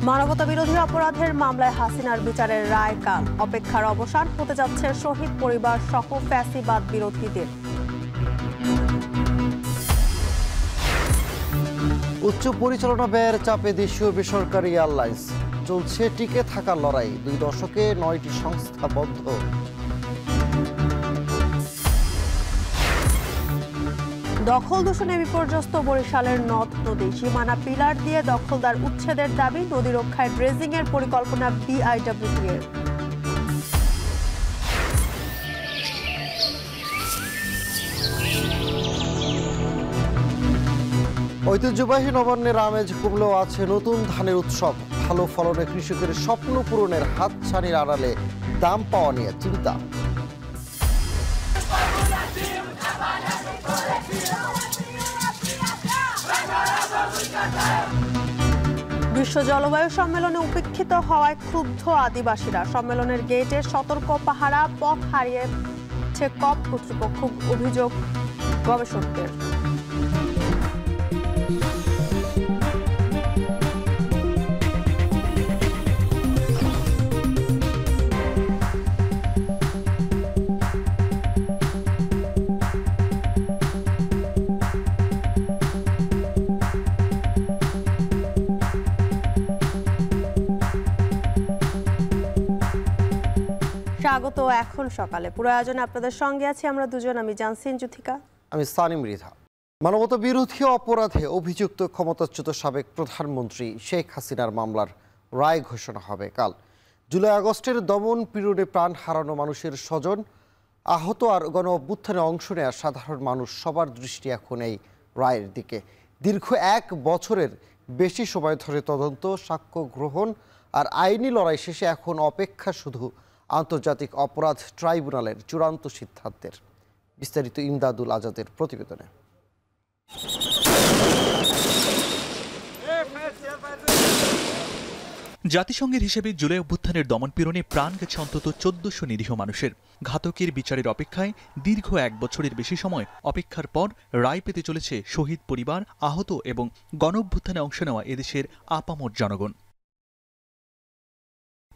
মানবতাবিরোধী অপরাধের মামলায় হাসিনার বিচারের রায় কাল। অপেক্ষার অবসান হতে যাচ্ছে শহীদ পরিবার সহ ফ্যাসিবাদ বিরোধীদের। উচ্চ পরিচালনা ব্যয়ের চাপে দেশীয় বেসরকারি এয়ারলাইন্স চলছে টিকে থাকার লড়াই। 2 দশকে 9টি সংস্থা বন্ধ। দখল দূষণে বিপর্যস্ত বরিশালের নদ নদী। সীমানা পিলার দিয়ে দখলদার উচ্ছেদের দাবি। নদী রক্ষায় ড্রেজিং এর পরিকল্পনা বিআইডব্লিউটি এর। ঐতিহ্যবাহী নবান্নের আমেজ কমলেও আছে নতুন ধানের উৎসব। ভালো ফলনে কৃষকের স্বপ্ন পূরণের হাতছানির আড়ালে দাম পাওয়া নিয়ে চিন্তা। বিশ্ব জলবায়ু সম্মেলনে উপেক্ষিত হওয়ায় ক্ষুব্ধ আদিবাসীরা। সম্মেলনের গেটে সতর্ক পাহারা, পথ হারিয়েছে কপ কর্তৃপক্ষ, অভিযোগ গবেষকদের। স্বাগত এখন সকালে। পুরো আয়োজনে আপনাদের সঙ্গে আছি আমরা দুজন। আমি জানসিন জুথিকা, আমি সানিম মৃধা। মানবতা বিরোধী অপরাধে অভিযুক্ত ক্ষমতাচ্যুত সাবেক প্রধানমন্ত্রী শেখ হাসিনার মামলার রায় ঘোষণা হবে কাল। জুলাই আগস্টের দমন পীড়নে প্রাণ হারানো মানুষের স্বজন, আহত আর গণ অভ্যুত্থানে অংশ নেওয়া সাধারণ মানুষ সবার দৃষ্টি এখন এই রায়ের দিকে। দীর্ঘ 1 বছরের বেশি সময় ধরে তদন্ত, সাক্ষ্য গ্রহণ আর আইনি লড়াই শেষে এখন অপেক্ষা শুধু আন্তর্জাতিক অপরাধ ট্রাইব্যুনালের চূড়ান্ত সিদ্ধান্তের। বিস্তারিত ইমদাদুল আজাদের প্রতিবেদনে। জাতিসংঘের হিসেবে জুলাই অভ্যুত্থানের দমনপীড়নে প্রাণ গেছে অন্তত 1400 নিরীহ মানুষের। ঘাতকের বিচারের অপেক্ষায় দীর্ঘ 1 বছরের বেশি সময় অপেক্ষার পর রায় পেতে চলেছে শহীদ পরিবার, আহত এবং গণ অভ্যুত্থানে অংশ নেওয়া এদেশের আপামর জনগণ।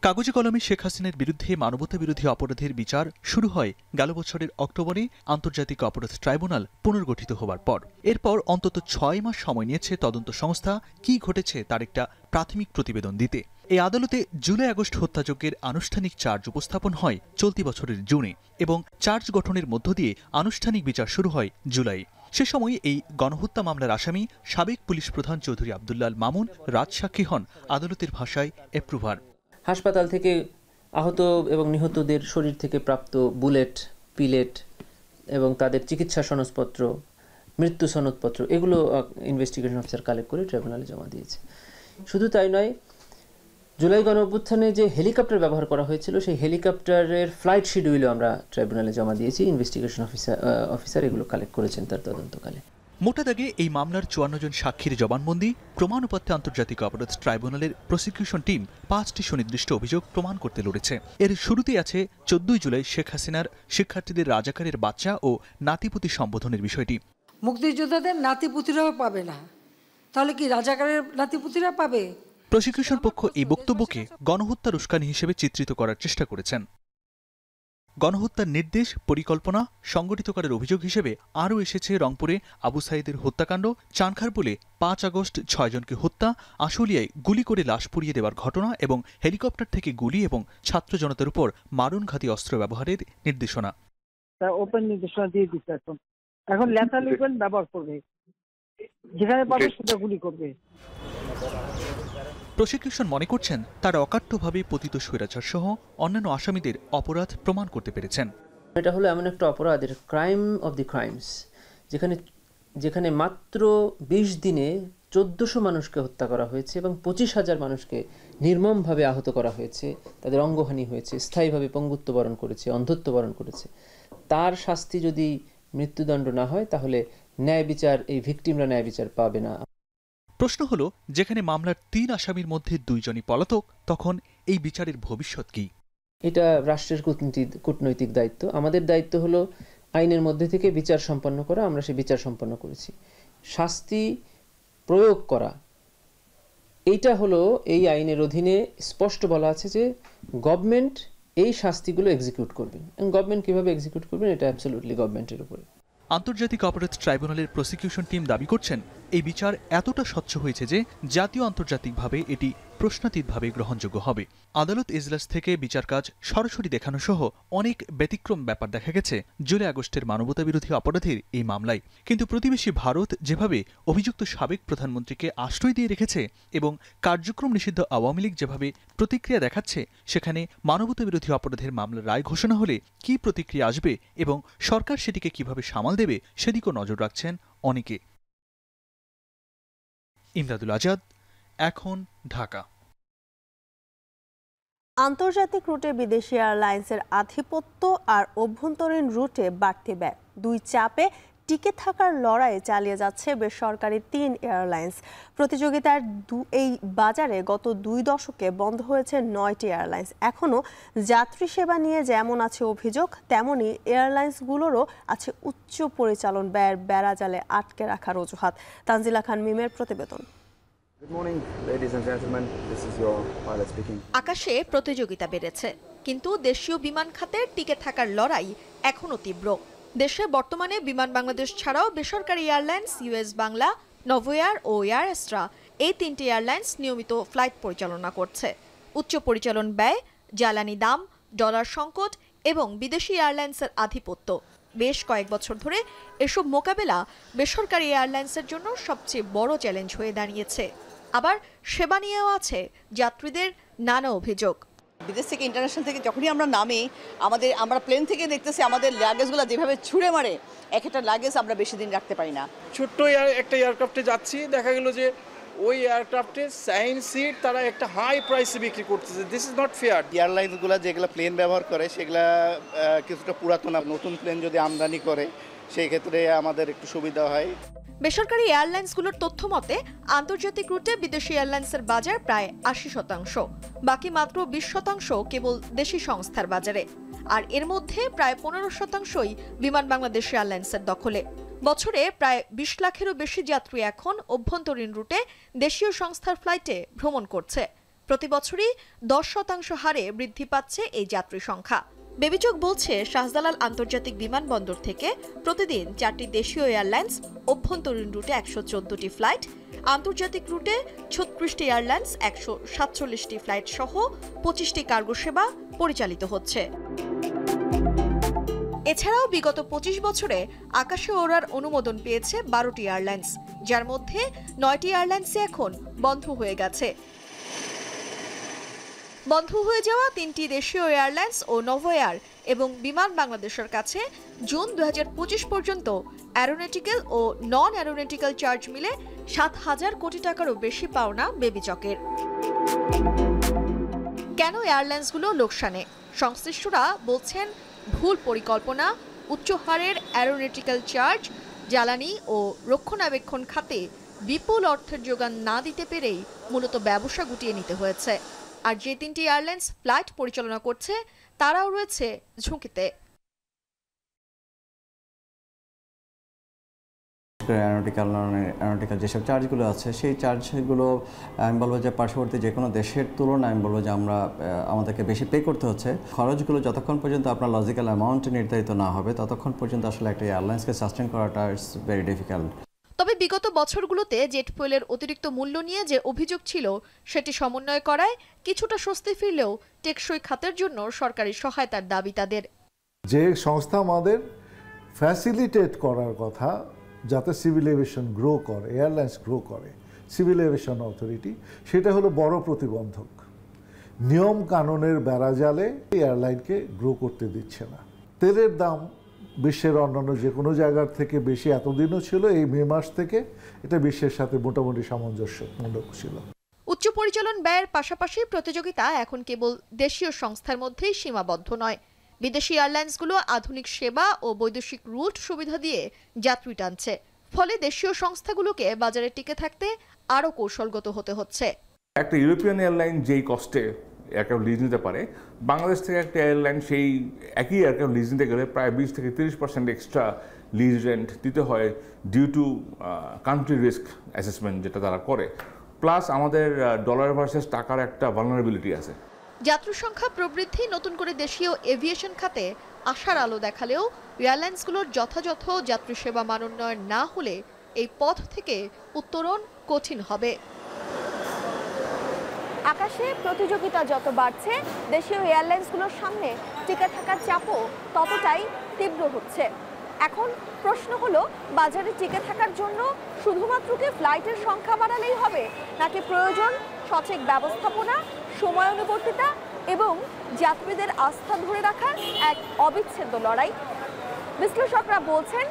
কাগজে কলমে শেখ হাসিনার বিরুদ্ধে মানবতা বিরোধী অপরাধের বিচার শুরু হয় গেল বছরের অক্টোবরে আন্তর্জাতিক অপরাধ ট্রাইব্যুনাল পুনর্গঠিত হবার পর। এরপর অন্তত 6 মাস সময় নিয়েছে তদন্ত সংস্থা কি ঘটেছে তার একটা প্রাথমিক প্রতিবেদন দিতে। এই আদালতে জুলাই আগস্ট হত্যাযজ্ঞের আনুষ্ঠানিক চার্জ উপস্থাপন হয় চলতি বছরের জুনে এবং চার্জ গঠনের মধ্য দিয়ে আনুষ্ঠানিক বিচার শুরু হয় জুলাই। সে সময় এই গণহত্যা মামলার আসামি সাবেক পুলিশ প্রধান চৌধুরী আব্দুল্লাহ আল মামুন রাজসাক্ষী হন আদালতের ভাষায় অ্যাপ্রুভার। হাসপাতাল থেকে আহত এবং নিহতদের শরীর থেকে প্রাপ্ত বুলেট, পিলেট এবং তাদের চিকিৎসা সনদপত্র, মৃত্যু সনদপত্র এগুলো ইনভেস্টিগেশন অফিসার কালেক্ট করে ট্রাইব্যুনালে জমা দিয়েছে। শুধু তাই নয়, জুলাই গণ অভ্যুত্থানে যে হেলিকপ্টার ব্যবহার করা হয়েছিল সেই হেলিকপ্টারের ফ্লাইট শিডিউলও আমরা ট্রাইব্যুনালে জমা দিয়েছি। ইনভেস্টিগেশন অফিসার এগুলো কালেক্ট করেছেন তার তদন্তকালে। মোটা দাগে এই মামলার 54 জন সাক্ষীর জবানবন্দি, প্রমাণপত্রে আন্তর্জাতিক অপরাধ ট্রাইব্যুনালের প্রসিকিউশন টিম 5টি সুনির্দিষ্ট অভিযোগ প্রমাণ করতে লড়েছে। এর শুরুতেই আছে 14 জুলাই শেখ হাসিনার শিক্ষার্থীদের রাজাকারের বাচ্চা ও নাতিপুতি সম্বোধনের বিষয়টি। মুক্তিযোদ্ধাদের নাতিপুতিরাও পাবে না, তাহলে কি রাজাকারের নাতিপুতিরা পাবে? প্রসিকিউশন পক্ষ এই বক্তব্যকে গণহত্যার উস্কানি হিসেবে চিত্রিত করার চেষ্টা করেছেন। গণহত্যার নির্দেশ, পরিকল্পনা, সংগঠিত করার অভিযোগ হিসেবে আরও এসেছে রংপুরে আবু সাইদের হত্যাকাণ্ড, চানখারপুলে 5 আগস্ট 6 জনকে হত্যা, আশুলিয়ায় গুলি করে লাশ পুড়িয়ে দেওয়ার ঘটনা এবং হেলিকপ্টার থেকে গুলি এবং ছাত্র জনতার উপর মারণঘাতী অস্ত্র ব্যবহারের নির্দেশনা। ওপেন নির্দেশনা দিয়ে দিচ্ছে, এখন ল্যাথাল ওয়েপন ব্যবহার করবে, যেখানে পাবে সেটা গুলি করবে। প্রসিকিউশন মনে করছেন তারা অকাট্যভাবে পতিত স্বৈরাচার সহ অন্যান্য আসামিদের অপরাধ প্রমাণ করতে পেরেছেন। এটা হলো এমন একটা অপরাধের ক্রাইম অফ দি ক্রাইমস, যেখানে মাত্র 20 দিনে 1400 মানুষকে হত্যা করা হয়েছে এবং 25,000 মানুষকে নির্মমভাবে আহত করা হয়েছে, তাদের অঙ্গহানি হয়েছে, স্থায়ীভাবে পঙ্গুত্ব বরণ করেছে, অন্ধত্ব বরণ করেছে। তার শাস্তি যদি মৃত্যুদণ্ড না হয় তাহলে ন্যায় বিচার, এই ভিকটিমরা ন্যায় বিচার পাবে না। প্রশ্ন হলো, যেখানে মামলার 3 আসামির মধ্যে 2 জনই পলাতক, তখন এই বিচারের ভবিষ্যৎ কি? এটা রাষ্ট্রের কূটনৈতিক দায়িত্ব। আমাদের দায়িত্ব হলো আইনের মধ্যে থেকে বিচার সম্পন্ন করা। আমরা সেই বিচার সম্পন্ন করেছি। শাস্তি প্রয়োগ করা এইটা হলো এই আইনের অধীনে স্পষ্ট বলা আছে যে গভর্নমেন্ট এই শাস্তিগুলো এক্সিকিউট করবেন। গভর্নমেন্ট কিভাবে এক্সিকিউট করবেন এটা অ্যাবসলিউটলি গভর্নমেন্টের উপরে। আন্তর্জাতিক অপরাধ ট্রাইব্যুনালের প্রসিকিউশন টিম দাবি করছেন এই বিচার এতটা স্বচ্ছ হয়েছে যে জাতীয় আন্তর্জাতিকভাবে এটি প্রশ্নাতীতভাবে গ্রহণযোগ্য হবে। আদালত এজলাস থেকে বিচার কাজ সরাসরি দেখানো সহ অনেক ব্যতিক্রম ব্যাপার দেখা গেছে জুলাই আগস্টের মানবতাবিরোধী অপরাধের এই মামলায়। কিন্তু প্রতিবেশী ভারত যেভাবে অভিযুক্ত সাবেক প্রধানমন্ত্রীকে আশ্রয় দিয়ে রেখেছে এবং কার্যক্রম নিষিদ্ধ আওয়ামী লীগ যেভাবে প্রতিক্রিয়া দেখাচ্ছে, সেখানে মানবতাবিরোধী অপরাধের মামলার রায় ঘোষণা হলে কী প্রতিক্রিয়া আসবে এবং সরকার সেটিকে কিভাবে সামাল দেবে সেদিকেও নজর রাখছেন অনেকে। ইমদাদুল আজাদ, এখন, ঢাকা। আন্তর্জাতিক রুটে বিদেশি এয়ারলাইন্সের আধিপত্য আর অভ্যন্তরীণ রুটে বাড়তি ব্যয়, দুই চাপে টিকে থাকার লড়াই চালিয়ে যাচ্ছে বেসরকারি ৩ এয়ারলাইন্স। প্রতিযোগিতার এই বাজারে গত ২ দশকে বন্ধ হয়েছে ৯টি এয়ারলাইন্স। এখনও যাত্রী সেবা নিয়ে যেমন আছে অভিযোগ, তেমনই এয়ারলাইন্সগুলোরও আছে উচ্চ পরিচালন ব্যয়ের বেড়াজালে আটকে রাখার অজুহাত। তানজিলা খান মিমের প্রতিবেদন। Good morning, ladies and gentlemen. This is your pilot speaking. আকাশে প্রতিযোগিতা বেড়েছে, কিন্তু দেশীয় বিমান খাতের টিকে থাকার লড়াই এখনও তীব্র। দেশে বর্তমানে বিমান বাংলাদেশ ছাড়াও বেসরকারি এয়ারলাইন্স ইউএস বাংলা, নভোএয়ার ও এয়ার এস্ট্রা এই 3টি এয়ারলাইন্স নিয়মিত ফ্লাইট পরিচালনা করছে। উচ্চ পরিচালন ব্যয়, জ্বালানি দাম, ডলার সংকট এবং বিদেশি এয়ারলাইন্সের আধিপত্য, বেশ কয়েক বছর ধরে এসব মোকাবেলা বেসরকারি এয়ারলাইন্সের জন্য সবচেয়ে বড় চ্যালেঞ্জ হয়ে দাঁড়িয়েছে। আবার সেবা নিয়েও আছে যাত্রীদের নানা অভিযোগ। বিদেশ থেকে ইন্টারন্যাশনাল থেকে যখনই আমরা নামি আমরা প্লেন থেকে দেখতেছি আমাদের লাগেজগুলো যেভাবে ছুঁড়ে মারে, এক একটা লাগেজ আমরা বেশি দিন রাখতে পারি না। ছোট্ট একটা এয়ারক্রাফটে যাচ্ছি, দেখা গেল যে ওই এয়ারক্রাফটে 7 সিট তারা একটা হাই প্রাইসে বিক্রি করতেছে। This is not fair. এয়ারলাইন্সগুলো যেগুলো প্লেন ব্যবহার করে সেগুলা কিছুটা পুরাতন, নতুন প্লেন যদি আমদানি করে সেই ক্ষেত্রে আমাদের একটু সুবিধা হয়। বেসরকারি এয়ারলাইন্সগুলোর তথ্য মতে আন্তর্জাতিক রুটে বিদেশি এয়ারলাইন্সের বাজার প্রায় ৮০%, বাকি মাত্র ২০% কেবল দেশি সংস্থার বাজারে। আর এর মধ্যে প্রায় ১৫%ই বিমান বাংলাদেশ এয়ারলাইন্সের দখলে। বছরে প্রায় ২০ লাখেরও বেশি যাত্রী এখন অভ্যন্তরীণ রুটে দেশীয় সংস্থার ফ্লাইটে ভ্রমণ করছে। প্রতি বছরই ১০% হারে বৃদ্ধি পাচ্ছে এই যাত্রী সংখ্যা। বেবিচক বলছে, শাহজালাল আন্তর্জাতিক বিমানবন্দর থেকে প্রতিদিন 4টি দেশীয় এয়ারলাইন্স, অভ্যন্তরীণ রুটে ১১৪টি ফ্লাইট, আন্তর্জাতিক রুটে ৩৬টি এয়ারলাইন্স, ১৪৭টি ফ্লাইট সহ 25টি কার্গো সেবা পরিচালিত হচ্ছে। এছাড়াও বিগত ২৫ বছরে আকাশে ওড়ার অনুমোদন পেয়েছে 12টি এয়ারলাইন্স, যার মধ্যে 9টি এয়ারলাইন্সই এখন বন্ধ হয়ে গেছে। বন্ধ হয়ে যাওয়া 3টি দেশীয় এয়ারলাইন্স ও নভোএয়ার এবং বিমান বাংলাদেশের কাছে জুন ২০২৫ পর্যন্ত অ্যারোনটিক্যাল ও নন অ্যারোনটিক্যাল চার্জ মিলে ৭,০০০ কোটি টাকারও বেশি পাওনা বেবিচকের। কেন এয়ারলাইন্সগুলো লোকসানে? সংশ্লিষ্টরা বলছেন, ভুল পরিকল্পনা, উচ্চ হারের অ্যারোনটিক্যাল চার্জ, জ্বালানি ও রক্ষণাবেক্ষণ খাতে বিপুল অর্থের যোগান না দিতে পেরেই মূলত ব্যবসা গুটিয়ে নিতে হয়েছে। আর যে 3টি এয়ারলাইন্স ফ্লাইট পরিচালনা করছে তারাও রয়েছে ঝুঁকিতে। অ্যারোনটিক্যাল যেসব চার্জগুলো আছে সেই চার্জগুলো আমি বলবো যে পার্শ্ববর্তী যে কোনো দেশের তুলনায় আমি বলবো যে আমাদেরকে বেশি পে করতে হচ্ছে। খরচগুলো যতক্ষণ পর্যন্ত আপনার লজিক্যাল অ্যামাউন্ট নির্ধারিত না হবে ততক্ষণ পর্যন্ত আসলে একটা এয়ারলাইন্সকে সাস্টেন করাটা ইটস ভেরি ডিফিকাল্ট। তবে বিগত বছরগুলোতে জেট ফুয়েলের অতিরিক্ত মূল্য নিয়ে যে অভিযোগ ছিল সেটি সমন্বয় করায় কিছুটা স্বস্তি ফিরলেও টেকসই খাতের জন্য সরকারি সহায়তার দাবি তাদের। যে সংস্থা আমাদের ফ্যাসিলিটেট করার কথা যাতে সিভিল এভিয়েশন গ্রো করে, এয়ারলাইন্স গ্রো করে, সিভিল এভিয়েশন অথরিটি, সেটা হলো বড় প্রতিবন্ধক। নিয়ম কানুনের বেড়াজালে এয়ারলাইনকে গ্রো করতে দিচ্ছে না। তেলের দাম বিশ্বের অন্যান্য যে কোনো জায়গার থেকে বেশি এতদিনও ছিল, এই মে মাস থেকে এটা বিশ্বের সাথে মোটামুটি সামঞ্জস্যমূলক ছিল। উচ্চ পরিচালন ব্যয়ের পাশাপাশি প্রতিযোগিতা এখন কেবল দেশীয় সংস্থার মধ্যেই সীমাবদ্ধ নয়। বিদেশি এয়ারলাইন্সগুলো আধুনিক সেবা ও বৈদেশিক রুট সুবিধা দিয়ে যাত্রী টানছে। ফলে দেশীয় সংস্থাগুলোকে বাজারে টিকে থাকতে আরও কৌশলগত হতে হচ্ছে। একটা ইউরোপিয়ান এয়ারলাইন যেই কস্টে এয়ারক্রাফট লিজ নিতে পারে, বাংলাদেশ থেকে একটা এয়ারলাইন সেই একই এয়ারক্রাফট লিজ নিতে গেলে প্রায় 20 থেকে 30% এক্সট্রা লিজ রেন্ট দিতে হয় due to country risk assessment যেটা তারা করে। প্লাস আমাদের ডলার ভার্সেস টাকার একটা ভালনারেবিলিটি আছে। যাত্রী সংখ্যা প্রবৃদ্ধি নতুন করে দেশীয় এভিয়েশন খাতে আশার আলো দেখালেও এয়ারলাইন্সগুলোর যথাযথ যাত্রী সেবা মানোন্নয়ন না হলে এই পথ থেকে উত্তরণ কঠিন হবে। আকাশে প্রতিযোগিতা যত বাড়ছে, দেশীয় এয়ারলাইন্সগুলোর সামনে টিকে থাকার চাপও ততটাই তীব্র হচ্ছে। এখন প্রশ্ন হলো, বাজারে টিকে থাকার জন্য শুধুমাত্র কি ফ্লাইটের সংখ্যা বাড়ালেই হবে, নাকি প্রয়োজন সঠিক ব্যবস্থাপনা, সময়ানুবর্তিতা এবং যাত্রীদের আস্থা ধরে রাখার এক অবিচ্ছেদ্য লড়াই? বিশ্লেষকরা বলছেন,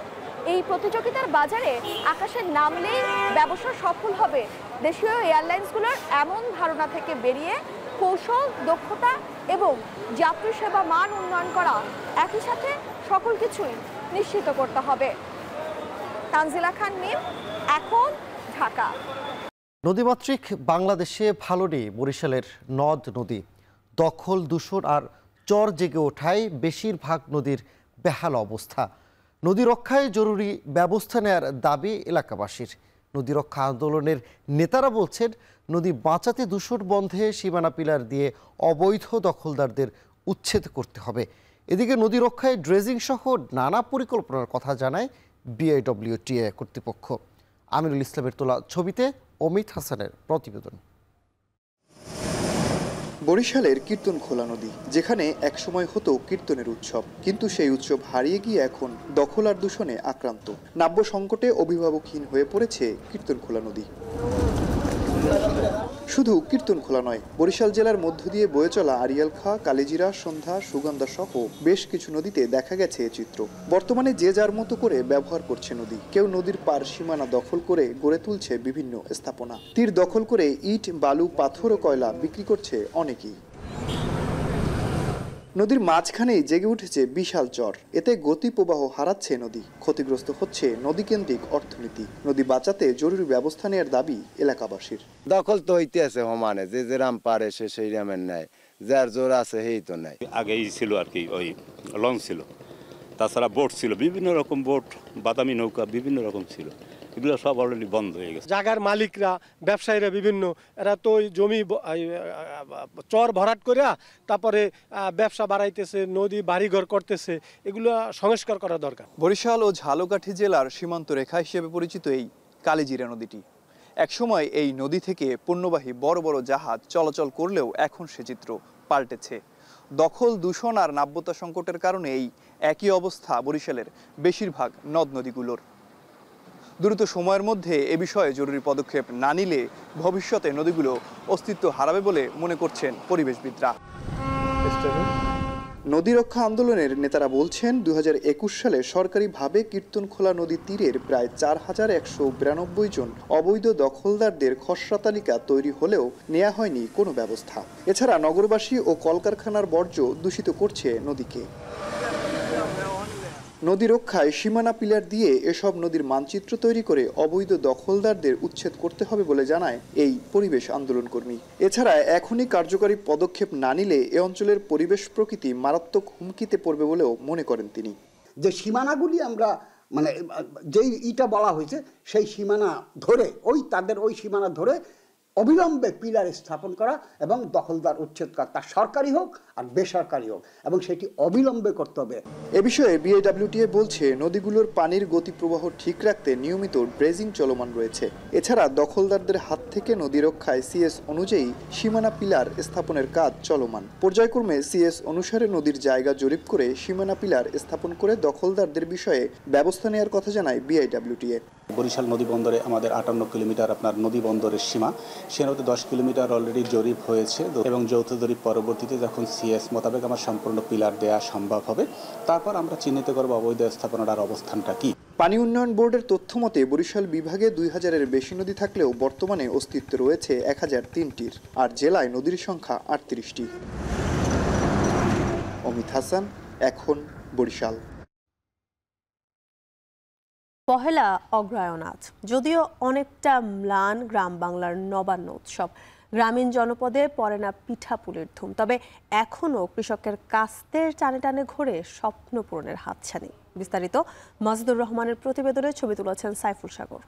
এই প্রতিযোগিতার বাজারে আকাশে নামলেই ব্যবসা সফল হবে দেশীয় এয়ারলাইন্সগুলোর এমন ধারণা থেকে বেরিয়ে কৌশল, দক্ষতা এবং যাত্রী সেবা মান উন্নয়ন করা, একই সাথে সকল কিছুই নিশ্চিত করতে হবে। তানজিলা খান মিম, এখন, ঢাকা। নদীমাতৃক বাংলাদেশে ভালো নেই বরিশালের নদ নদী। দখল, দূষণ আর চর জেগে ওঠায় বেশিরভাগ নদীর বেহাল অবস্থা। নদী রক্ষায় জরুরি ব্যবস্থা নেওয়ার দাবি এলাকাবাসীর। নদী রক্ষা আন্দোলনের নেতারা বলছেন, নদী বাঁচাতে দূষণ বন্ধে সীমানা পিলার দিয়ে অবৈধ দখলদারদের উচ্ছেদ করতে হবে। এদিকে নদী রক্ষায় ড্রেজিং সহ নানা পরিকল্পনার কথা জানায় বিআইডব্লিউটিএ কর্তৃপক্ষ। আমিরুল ইসলামের তোলা ছবিতে অমিত হাসানের প্রতিবেদন। বরিশালের কীর্তনখোলা নদী, যেখানে একসময় হতো কীর্তনের উৎসব, কিন্তু সেই উৎসব হারিয়ে গিয়ে এখন দখল আর দূষণে আক্রান্ত। নাব্য সংকটে অভিভাবকহীন হয়ে পড়েছে কীর্তনখোলা নদী। শুধু কীর্তনখোলা নয়, বরিশাল জেলার মধ্য দিয়ে বয়ে চলা আড়িয়াল খাঁ, কালিজিরা, সন্ধ্যা, সুগন্ধা সহ বেশ কিছু নদীতে দেখা গেছে এ চিত্র। বর্তমানে যে যার মতো করে ব্যবহার করছে নদী। কেউ নদীর পার সীমানা দখল করে গড়ে তুলছে বিভিন্ন স্থাপনা। তীর দখল করে ইট, বালু, পাথর ও কয়লা বিক্রি করছে অনেকেই। নদীর মাঝখানেই জেগে উঠেছে বিশাল চর। এতে গতি প্রবাহ হারাচ্ছে নদী, ক্ষতিগ্রস্ত হচ্ছে নদীকেন্দ্রিক অর্থনীতি। নদী বাঁচাতে জরুরি ব্যবস্থা নেওয়ার দাবি এলাকাবাসীর। দখল তো হইতে আছে সমানে, যে যেরাম পারে সে সেই রামের নেয়, যার জোর আছে সেই তো নেয়। আগেই ছিল আর কি, ওই লং ছিল, তাছাড়া বোট ছিল, বিভিন্ন রকম বোট, বাদামি নৌকা বিভিন্ন রকম ছিল, এগুলো সব অলরেডি বন্ধ হয়ে গেছে। জায়গার মালিকরা, ব্যবসায়ীরা বিভিন্ন, এরা তো ওই জমি চর ভরাট করে তারপরে ব্যবসা বাড়াইতেছে, নদী বাড়িঘর করতেছে, এগুলো সংস্কার করা দরকার। বরিশাল ও ঝালকাঠি জেলার সীমান্ত রেখা হিসেবে পরিচিত এই কালিজিরা নদীটি, একসময় এই নদী থেকে পণ্যবাহী বড় বড় জাহাজ চলাচল করলেও এখন সে চিত্র পাল্টেছে। দখল, দূষণ আর নাব্যতা সংকটের কারণে এই একই অবস্থা বরিশালের বেশিরভাগ নদ নদীগুলোর। দ্রুত সময়ের মধ্যে এ বিষয়ে জরুরি পদক্ষেপ না নিলে ভবিষ্যতে নদীগুলো অস্তিত্ব হারাবে বলে মনে করছেন পরিবেশবিদরা। নদী রক্ষা আন্দোলনের নেতারা বলছেন, 2021 সালে সরকারিভাবে কীর্তনখোলা নদী তীরের প্রায় 4192 জন অবৈধ দখলদারদের খসড়া তালিকা তৈরি হলেও নেওয়া হয়নি কোনো ব্যবস্থা। এছাড়া নগরবাসী ও কলকারখানার বর্জ্য দূষিত করছে নদীকে। নদী রক্ষায় সীমানা পিলার দিয়ে এসব নদীর মানচিত্র তৈরি করে অবৈধ দখলদারদের উচ্ছেদ করতে হবে বলে জানায় এই পরিবেশ আন্দোলনকর্মী। এছাড়া এখনই কার্যকরী পদক্ষেপ না নিলে এ অঞ্চলের পরিবেশ প্রকৃতি মারাত্মক হুমকিতে পড়বে বলেও মনে করেন তিনি। যে সীমানাগুলি আমরা মানে যেই ইটা বলা হয়েছে সেই সীমানা ধরে তাদের ওই সীমানা ধরে অবিলম্বে পিলার স্থাপন করা এবং দখলদার উচ্ছেদ করা, তা সরকারি হোক আর বেসরকারি হোক, এবং সেটি অবিলম্বে করতে হবে। এ বিষয়ে বিআইডব্লিউটিএ বলছে, নদীগুলোর পানির গতি প্রবাহ ঠিক রাখতে নিয়মিত ড্রেজিং চলমান রয়েছে। এছাড়া দখলদারদের হাত থেকে নদী রক্ষায় সিএস অনুযায়ী সীমানা পিলার স্থাপনের কাজ চলমান। পর্যায়ক্রমে সিএস অনুসারে নদীর জায়গা জরিপ করে সীমানা পিলার স্থাপন করে দখলদারদের বিষয়ে ব্যবস্থা নেওয়ার কথা জানায় বিআইডব্লিউটিএ। বরিশাল নদী বন্দরে আমাদের 58 কিলোমিটার আপনার নদী বন্দরের সীমা, সে মধ্যে 10 কিলোমিটার অলরেডি জরিপ হয়েছে এবং যৌথ জরিপ পরবর্তীতে যখন সিএস মোতাবেক আমার সম্পূর্ণ পিলার দেওয়া সম্ভব হবে, তারপর আমরা চিহ্নিত করব অবৈধ স্থাপনার অবস্থানটা কি। পানি উন্নয়ন বোর্ডের তথ্য মতে বরিশাল বিভাগে 2000-এর বেশি নদী থাকলেও বর্তমানে অস্তিত্ব রয়েছে 1003টির, আর জেলায় নদীর সংখ্যা 38টি। অমিত হাসান, এখন, বরিশাল। পহেলা অগ্রহায়ণ আজ, যদিও অনেকটা ম্লান গ্রাম বাংলার নবান্ন উৎসব। গ্রামীণ জনপদে পড়ে না পিঠাপুলির ধুম, তবে এখনও কৃষকের কাস্তের টানে টানে ঘোরে স্বপ্ন পূরণের হাতছানি। বিস্তারিত মাজেদুর রহমানের প্রতিবেদনে ছবি তুলেছেন সাইফুল সাগর।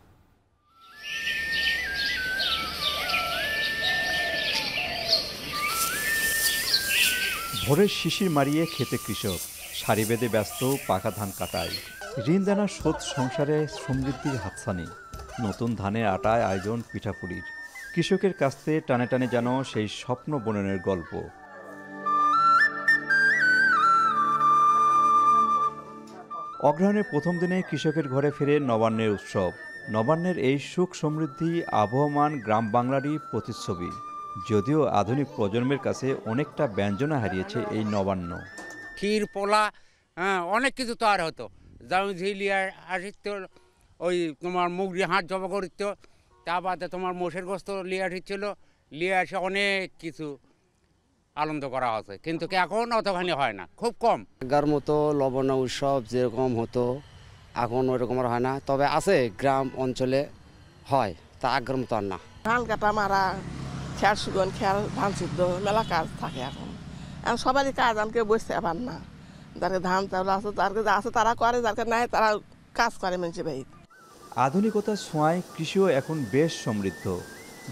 ভোরের শিশির মারিয়ে খেতে কৃষক, সারি বেঁধে ব্যস্ত পাকা ধান কাটায়। ঋণ দেনা শোধ সংসারে সমৃদ্ধির হাতছানি। নতুন ধানের আটায় আয়োজন পিঠাপুলির। কৃষকের কাছ থেকে টানে টানে যেন সেই স্বপ্ন বননের গল্প। অগ্রহায়ণের প্রথম দিনে কৃষকের ঘরে ফিরে নবান্নের উৎসব। নবান্নের এই সুখ সমৃদ্ধি আবহমান গ্রাম বাংলারই প্রতিচ্ছবি। যদিও আধুনিক প্রজন্মের কাছে অনেকটা ব্যঞ্জনা হারিয়েছে এই নবান্ন। ক্ষীর, পোলা, অনেক কিছু তো আর হতো। যেমন ঝিলিয়া আসিত, ওই তোমার মুগরি হাঁস জবা করিত, তা বাদে তোমার মোষের গোস্ত লিয়ে আসছিল, লিয়ে আসে অনেক কিছু আনন্দ করা হচ্ছে। কিন্তু এখন অতখানি হয় না, খুব কম। আগের মতো লবণ উৎসব যেরকম হতো এখন ওইরকম আর হয় না, তবে আছে গ্রাম অঞ্চলে হয়, তা আগের মতো আর না। ধান কাটা মারা, খেয়াল সুগন, খেয়াল ধান সিদ্ধ, মেলা কাজ থাকে এখন সবারই কাজ, আমাকে বসতে পার না। যার ধান চাউল আছে, যার আছে তারা করে, যার নাই তারা কাজ করে মেনছে ভাই। আধুনিকতার ছোঁয়ায় কৃষিও এখন বেশ সমৃদ্ধ।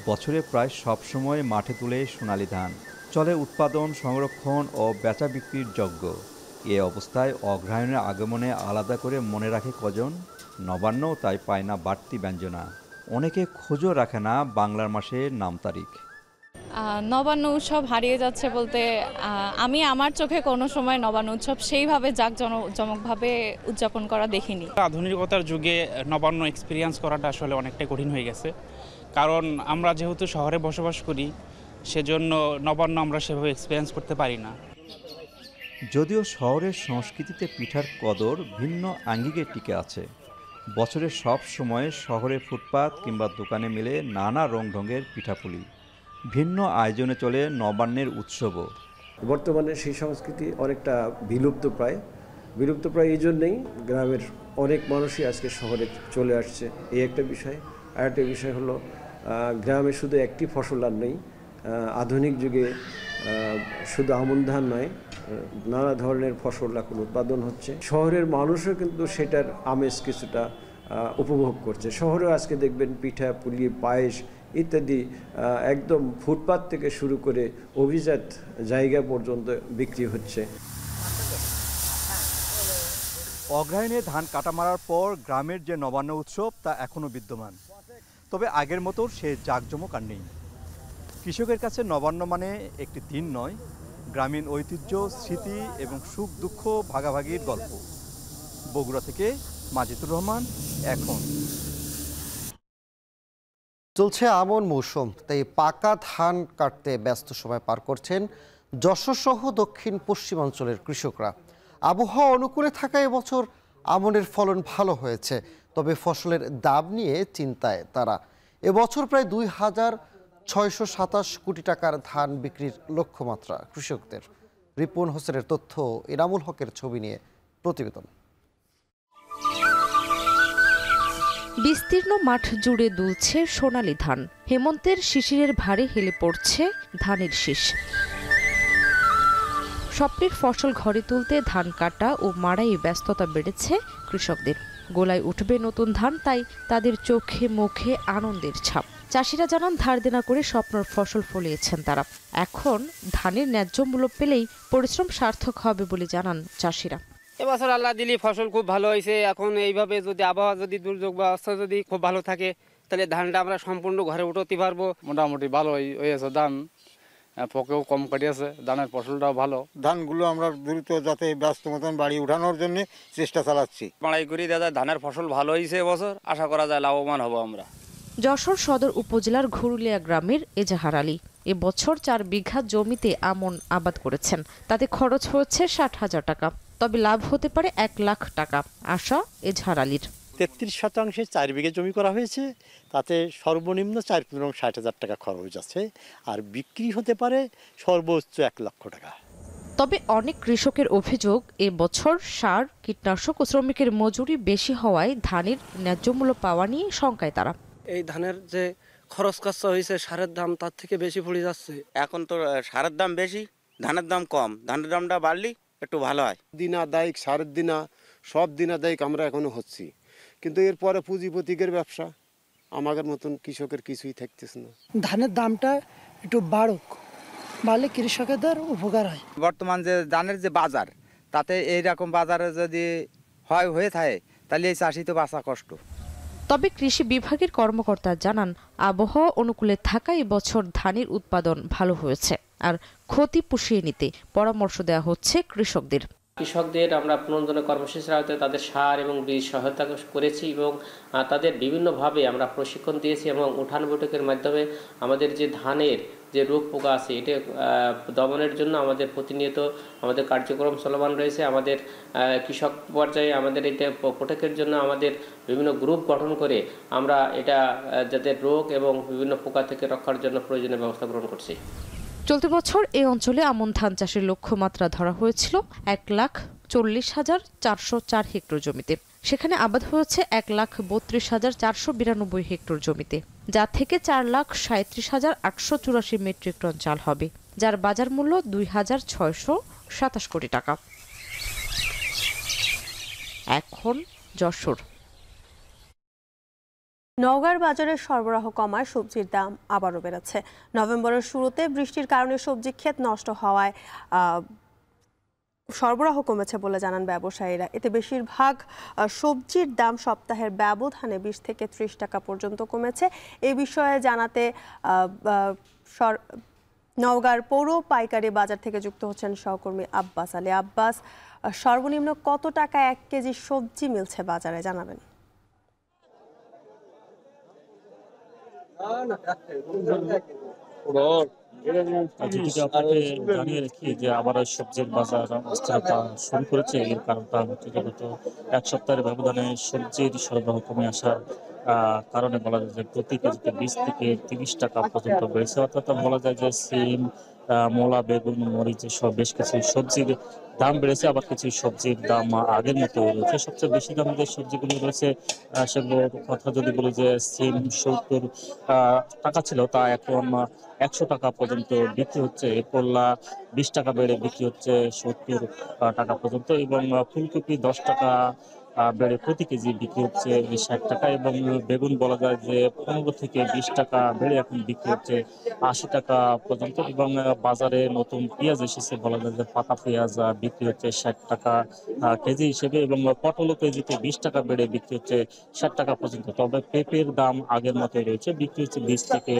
বছরে প্রায় সব সময় মাঠে তুলে সোনালী ধান। চলে উৎপাদন, সংরক্ষণ ও বেচা বিক্রির যজ্ঞ। এ অবস্থায় অগ্রহায়ণের আগমনে আলাদা করে মনে রাখে কজন? নবান্নও তাই পায় না বাড়তি ব্যঞ্জনা। অনেকে খোঁজও রাখে না বাংলার মাসের নাম তারিখ। নবান্ন উৎসব হারিয়ে যাচ্ছে বলতে আমি আমার চোখে কোনো সময় নবান্ন উৎসব সেইভাবে জাঁকজমকভাবে উদযাপন করা দেখিনি। আধুনিকতার যুগে নবান্ন এক্সপিরিয়েন্স করাটা আসলে অনেকটাই কঠিন হয়ে গেছে, কারণ আমরা যেহেতু শহরে বসবাস করি, সেজন্য নবান্ন আমরা সেভাবে এক্সপিরিয়েন্স করতে পারি না। যদিও শহরের সংস্কৃতিতে পিঠার কদর ভিন্ন আঙ্গিকে টিকে আছে। বছরের সব সময়ে শহরে ফুটপাত কিংবা দোকানে মিলে নানা রং ঢঙের পিঠাপুলি। ভিন্ন আয়োজনে চলে নবান্নের উৎসবও। বর্তমানে সেই সংস্কৃতি অনেকটা বিলুপ্তপ্রায় এই জন্যেই গ্রামের অনেক মানুষই আজকে শহরে চলে আসছে, এই একটা বিষয়। আর একটা বিষয় হলো গ্রামে শুধু একটি ফসল আর নেই, আধুনিক যুগে শুধু আমন ধান নয়, নানা ধরনের ফসল এখন উৎপাদন হচ্ছে। শহরের মানুষও কিন্তু সেটার আমেজ কিছুটা উপভোগ করছে। শহরেও আজকে দেখবেন পিঠা, পুলি, পায়েস ইত্যাদি একদম ফুটপাত থেকে শুরু করে অভিজাত জায়গা পর্যন্ত বিক্রি হচ্ছে। অগ্রহায়ণে ধান কাটা মারার পর গ্রামের যে নবান্ন উৎসব তা এখনও বিদ্যমান, তবে আগের মতো সে জাঁকজমক আর নেই। কৃষকের কাছে নবান্ন মানে একটি দিন নয়, গ্রামীণ ঐতিহ্য, স্মৃতি এবং সুখ দুঃখ ভাগাভাগির গল্প। বগুড়া থেকে মাজিদুর রহমান, এখন। চলছে আমন মৌসুম, তাই পাকা ধান কাটতে ব্যস্ত সময় পার করছেন যশোর সহ দক্ষিণ পশ্চিমাঞ্চলের কৃষকরা। আবহাওয়া অনুকূলে থাকায় এবছর আমনের ফলন ভালো হয়েছে, তবে ফসলের দাম নিয়ে চিন্তায় তারা। এবছর প্রায় ২,৬২৭ কোটি টাকার ধান বিক্রির লক্ষ্যমাত্রা কৃষকদের। রিপন হোসেনের তথ্য, ইনামুল হকের ছবি নিয়ে প্রতিবেদন। বিস্তীর্ণ মাঠ জুড়ে দুলছে সোনালী ধান। হেমন্তের শিশিরের ভারে হেলে পড়ছে ধানের শীষ। স্বপ্নের ফসল ঘরে তুলতে ধান কাটা ও মাড়াইয়ে ব্যস্ততা বেড়েছে কৃষকদের। গোলায় উঠবে নতুন ধান, তাই তাদের চোখে মুখে আনন্দের ছাপ। চাষিরা জানান ধার দেনা করে স্বপ্নের ফসল ফলিয়েছেন তারা। এখন ধানের ন্যায্য মূল্য পেলেই পরিশ্রম সার্থক হবে বলে জানান চাষিরা। এবছর আল্লাহ দিলি ফসল খুব ভালো হয়েছে। এখন এইভাবে যদি আবহাওয়া যদি দুর্যোগ বা অবস্থা যদি খুব ভালো থাকে, তাহলে ধানটা আমরা সম্পূর্ণ ঘরে উঠাতে পারবো। মোটামুটি ভালো হয়েছে, ধান পোকেও কম কাটিয়েছে, ধানের ফসলটাও ভালো। ধানগুলো আমরা দ্রুত যাতে ব্যস্ত মতন বাড়ি উঠানোর জন্য চেষ্টা চালাচ্ছি। মাড়াই করি দাদা, ধানের ফসল ভালো হয়েছে এবছর, আশা করা যায় লাভবান হবো আমরা। যশোর সদর উপজেলার ঘুরুলিয়া গ্রামের এজাহার আলী এবছর ৪ বিঘা জমিতে আমন আবাদ করেছেন। তাতে খরচ হচ্ছে ৬০,০০০ টাকা, তবে লাভ হতে পারে ১ লাখ টাকা, আশা এজাহার আলীর। ৩৩% ৪ বিঘা জমি করা হয়েছে, তাতে সর্বনিম্ন ৪,৬০,০০০ টাকা খরচ আছে, আর বিক্রি হতে পারে সর্বোচ্চ ১ লক্ষ টাকা। তবে অনেক কৃষকের অভিযোগ, এবছর সার, কীটনাশক ও শ্রমিকের মজুরি বেশি হওয়ায় ধানের ন্যায্য মূল্য পাওয়া নিয়ে শঙ্কায় তারা। এই ধানের যে খরচ খরচা হয়েছে, সারের দাম তার থেকে বেশি পড়ে যাচ্ছে। এখন তো সারের দাম বেশি, ধানের দাম কম। ধানের দামটা বাড়লি একটু ভালো হয়। দিনাদায়িক, সারের দিনা, সব দিনাদায়িক আমরা এখনো হচ্ছি, কিন্তু এরপরে পুঁজিপতিকের ব্যবসা, আমাদের মতন কৃষকের কিছুই থাকতেছে না। ধানের দামটা একটু বাড়ুক, বাড়লে কৃষকদের উপকার হয়। বর্তমান যে ধানের যে বাজার, তাতে এইরকম বাজারে যদি হয়ে থাকে তাহলে এই চাষি তো বাঁচা কষ্ট। তবে কৃষি বিভাগের কর্মকর্তা জানান, আবহাওয়া অনুকূলে থাকায় এবছর ধানের উৎপাদন ভালো হয়েছে, আর ক্ষতি পুষিয়ে নিতে পরামর্শ দেওয়া হচ্ছে কৃষকদের। কৃষকদের আমরা পুনর্জনন কর্মসূচির আওতায় তাদের সার এবং বীজ সহায়তা করেছি এবং তাদের বিভিন্নভাবে আমরা প্রশিক্ষণ দিয়েছি এবং উঠান বৈঠকের মাধ্যমে আমাদের যে ধানের যে রোগ পোকা আছে এটা দমনের জন্য আমাদের প্রতিনিয়ত আমাদের কার্যক্রম চলমান রয়েছে। আমাদের কৃষক পর্যায়ে আমাদের এটা প্রোটেক্টের জন্য আমাদের বিভিন্ন গ্রুপ গঠন করে আমরা এটা যাতে রোগ এবং বিভিন্ন পোকা থেকে রক্ষার জন্য প্রয়োজনীয় ব্যবস্থা গ্রহণ করছি। চলতি বছর এই অঞ্চলে আমন ধান চাষের লক্ষ্যমাত্রা ধরা হয়েছিল 1,40,404 হেক্টর জমিতে। সেখানে আবাদ হয়েছে 1,32,492 হেক্টর জমিতে, যা থেকে 4,37,884 মেট্রিক টন চাল হবে, যার বাজার মূল্য 2,627 কোটি টাকা। এখন যশোর। নওগাঁর বাজারে সরবরাহ কমায় সবজির দাম আবারও বেড়েছে। নভেম্বরের শুরুতে বৃষ্টির কারণে সবজি ক্ষেত নষ্ট হওয়ায় সরবরাহ কমেছে বলে জানান ব্যবসায়ীরা। এতে বেশিরভাগ সবজির দাম সপ্তাহের ব্যবধানে 20 থেকে 30 টাকা পর্যন্ত কমেছে। এই বিষয়ে জানাতে নওগাঁর পৌর পাইকারি বাজার থেকে যুক্ত হচ্ছেন সহকর্মী আব্বাস আলী। আব্বাস, সর্বনিম্ন কত টাকা 1 কেজি সবজি মিলছে বাজারে জানাবেন? যেটিকে আপনাকে জানিয়ে রাখি যে আবার সবজির বাজার অস্থিরতা শুরু করেছে। এর কারণটা হচ্ছে গত এক সপ্তাহের ব্যবধানে সবজির সরবরাহ কমে আসার কারণে বলা যায় যে প্রতি কেজিতে 20 থেকে 30 টাকা পর্যন্ত বেড়েছে। অর্থাৎ বলা যায় যে সিম, মূলা, বেগুন, মরিচ সব বেশ কিছু সবজির দাম বেড়েছে, আবার কিছু সবজির দাম আগের মতো রয়েছে। সবচেয়ে বেশি দাম যে সবজিগুলো রয়েছে সেগুলোর কথা যদি বলি যে সিম 70 টাকা ছিল, তা এখন 100 টাকা পর্যন্ত বিক্রি হচ্ছে। করলা 20 টাকা বেড়ে বিক্রি হচ্ছে 70 টাকা পর্যন্ত, এবং ফুলকপি 10 টাকা বেড়ে প্রতি কেজি বিক্রি হচ্ছে 60 টাকা, এবং বেগুন বলা যায় যে 15 থেকে 20 টাকা বেড়ে এখন বিক্রি হচ্ছে 80 টাকা পর্যন্ত। এবং বাজারে নতুন পেঁয়াজ এসেছে, বলা যায় যে পাকা পেঁয়াজ বিক্রি হচ্ছে 60 টাকা কেজি হিসেবে, এবং পটল কেজিতে 20 টাকা বেড়ে বিক্রি হচ্ছে 60 টাকা পর্যন্ত। তবে পেঁপের দাম আগের মতোই রয়েছে, বিক্রি হচ্ছে 20 থেকে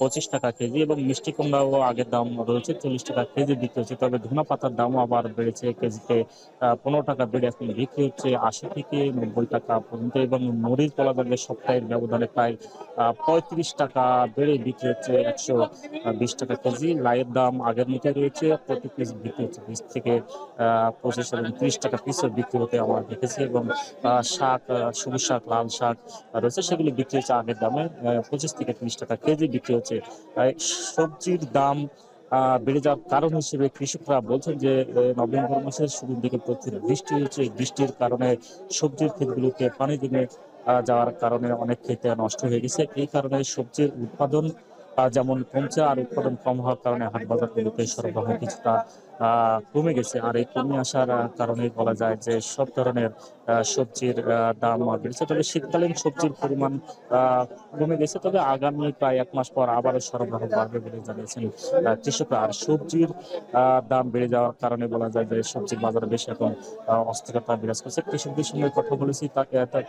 25 টাকা কেজি, এবং মিষ্টি কুমড়াও আগের দাম রয়েছে 40 টাকা কেজি বিক্রি হচ্ছে। তবে ধনা পাতার দামও আবার বেড়েছে, কেজিতে 15 টাকা বেড়ে এখন বিক্রি হচ্ছে 80 থেকে 90 টাকা পর্যন্ত। এবং মরিচ বলা যায় যে সপ্তাহের ব্যবধানে প্রায় 35 টাকা বেড়ে বিক্রি হচ্ছে 120 টাকা কেজি। লাইয়ের দাম আগের মতো রয়েছে, প্রতি কেজি বিক্রি হচ্ছে 20 থেকে 25 এবং 30 টাকা পিসও বিক্রি হতে আমরা দেখেছি। এবং শাক, সবুজ শাক, লাল শাক রয়েছে, সেগুলো বিক্রি হচ্ছে আগের দামে 25 থেকে 30 টাকা কেজি বিক্রি হচ্ছে। সবজির দাম বেড়ে যাওয়ার কারণ হিসেবে কৃষকরা বলছেন যে নভেম্বর মাসের শুরুর দিকে প্রচুর বৃষ্টি হয়েছে। বৃষ্টির কারণে সবজির ক্ষেতগুলোতে পানি জমে যাওয়ার কারণে অনেক ক্ষেত নষ্ট হয়ে গেছে। এই কারণে সবজির উৎপাদন যেমন কমছে, আর উৎপাদন কম হওয়ার কারণে হাট বাজারগুলোতে সরবরাহ কিছুটা কমে গেছে। আর এই কমে আসার কারণে বলা যায় যে সব ধরনের সবজির দাম বেড়েছে। তবে শীতকালীন সবজির পরিমাণ কমে গেছে, তবে আগামী প্রায় 1 মাস পর আবারও সরবরাহ বাড়বে বলে জানিয়েছেন কৃষকরা। আর সবজির দাম বেড়ে যাওয়ার কারণে বলা যায় যে সবজির বাজারে বেশ এখন অস্থিরতা বিরাজ করছে। কৃষকদের সঙ্গে কথা বলেছি,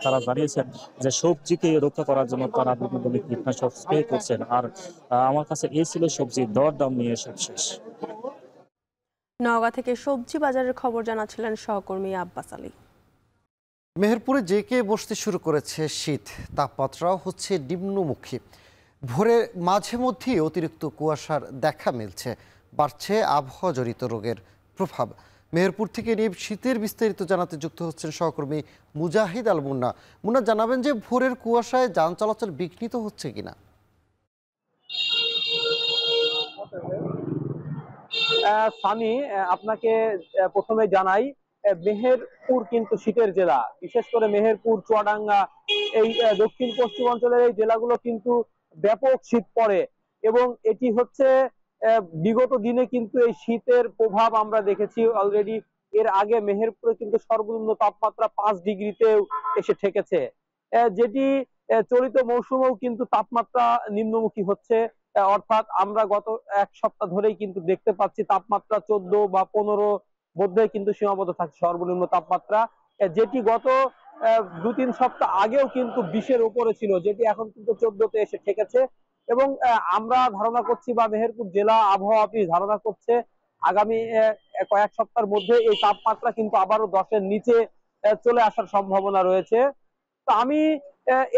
তারা জানিয়েছেন যে সবজিকে রক্ষা করার জন্য তারা বিভিন্ন ধরনের কীটনাশক স্প্রে করছেন। আর আমার কাছে এই ছিল সবজির দর দাম নিয়ে সবশেষ। নওগাঁ থেকে সবজি বাজারের খবর জানাচ্ছিলেন সহকর্মী আব্বাস আলী। মেহেরপুরে জেঁকে বসতে শুরু করেছে শীত, তাপমাত্রাও হচ্ছে নিম্নমুখী। ভোরের মাঝে মধ্যেই অতিরিক্ত কুয়াশার দেখা মিলছে, বাড়ছে আবহাওয়া জনিত রোগের প্রভাব। মেহেরপুর থেকে নিয়ে শীতের বিস্তারিত জানাতে যুক্ত হচ্ছেন সহকর্মী মুজাহিদ আল মুন্না। মুন্না, জানাবেন যে ভোরের কুয়াশায় যান চলাচল বিঘ্নিত হচ্ছে কিনা? সামি, আপনাকে প্রথমে জানাই, মেহেরপুর কিন্তু শীতের জেলা। বিশেষ করে মেহেরপুর, চুয়াডাঙ্গা, এই দক্ষিণ পশ্চিম অঞ্চলের এই জেলাগুলো কিন্তু ব্যাপক শীত পড়ে, এবং এটি হচ্ছে বিগত দিনে কিন্তু এই শীতের প্রভাব আমরা দেখেছি অলরেডি। এর আগে মেহেরপুরে কিন্তু সর্বনিম্ন তাপমাত্রা 5 ডিগ্রিতেও এসে ঠেকেছে, যেটি চলিত মৌসুমেও কিন্তু তাপমাত্রা নিম্নমুখী হচ্ছে। অর্থাৎ আমরা গত এক সপ্তাহ ধরেই কিন্তু দেখতে পাচ্ছি তাপমাত্রা 14 বা 15 মধ্যে কিন্তু সীমাবদ্ধ থাকছে সর্বনিম্ন তাপমাত্রা, যেটি গত 2-3 সপ্তাহ আগেও কিন্তু 20-এর উপরে ছিল, যেটি এখন কিন্তু 14-তে এসে ঠেকেছে। এবং আমরা ধারণা করছি বা মেহেরপুর জেলা আবহাওয়া অফিস ধারণা করছে আগামী কয়েক সপ্তাহের মধ্যে এই তাপমাত্রা কিন্তু আবারও 10-এর নিচে চলে আসার সম্ভাবনা রয়েছে। তো আমি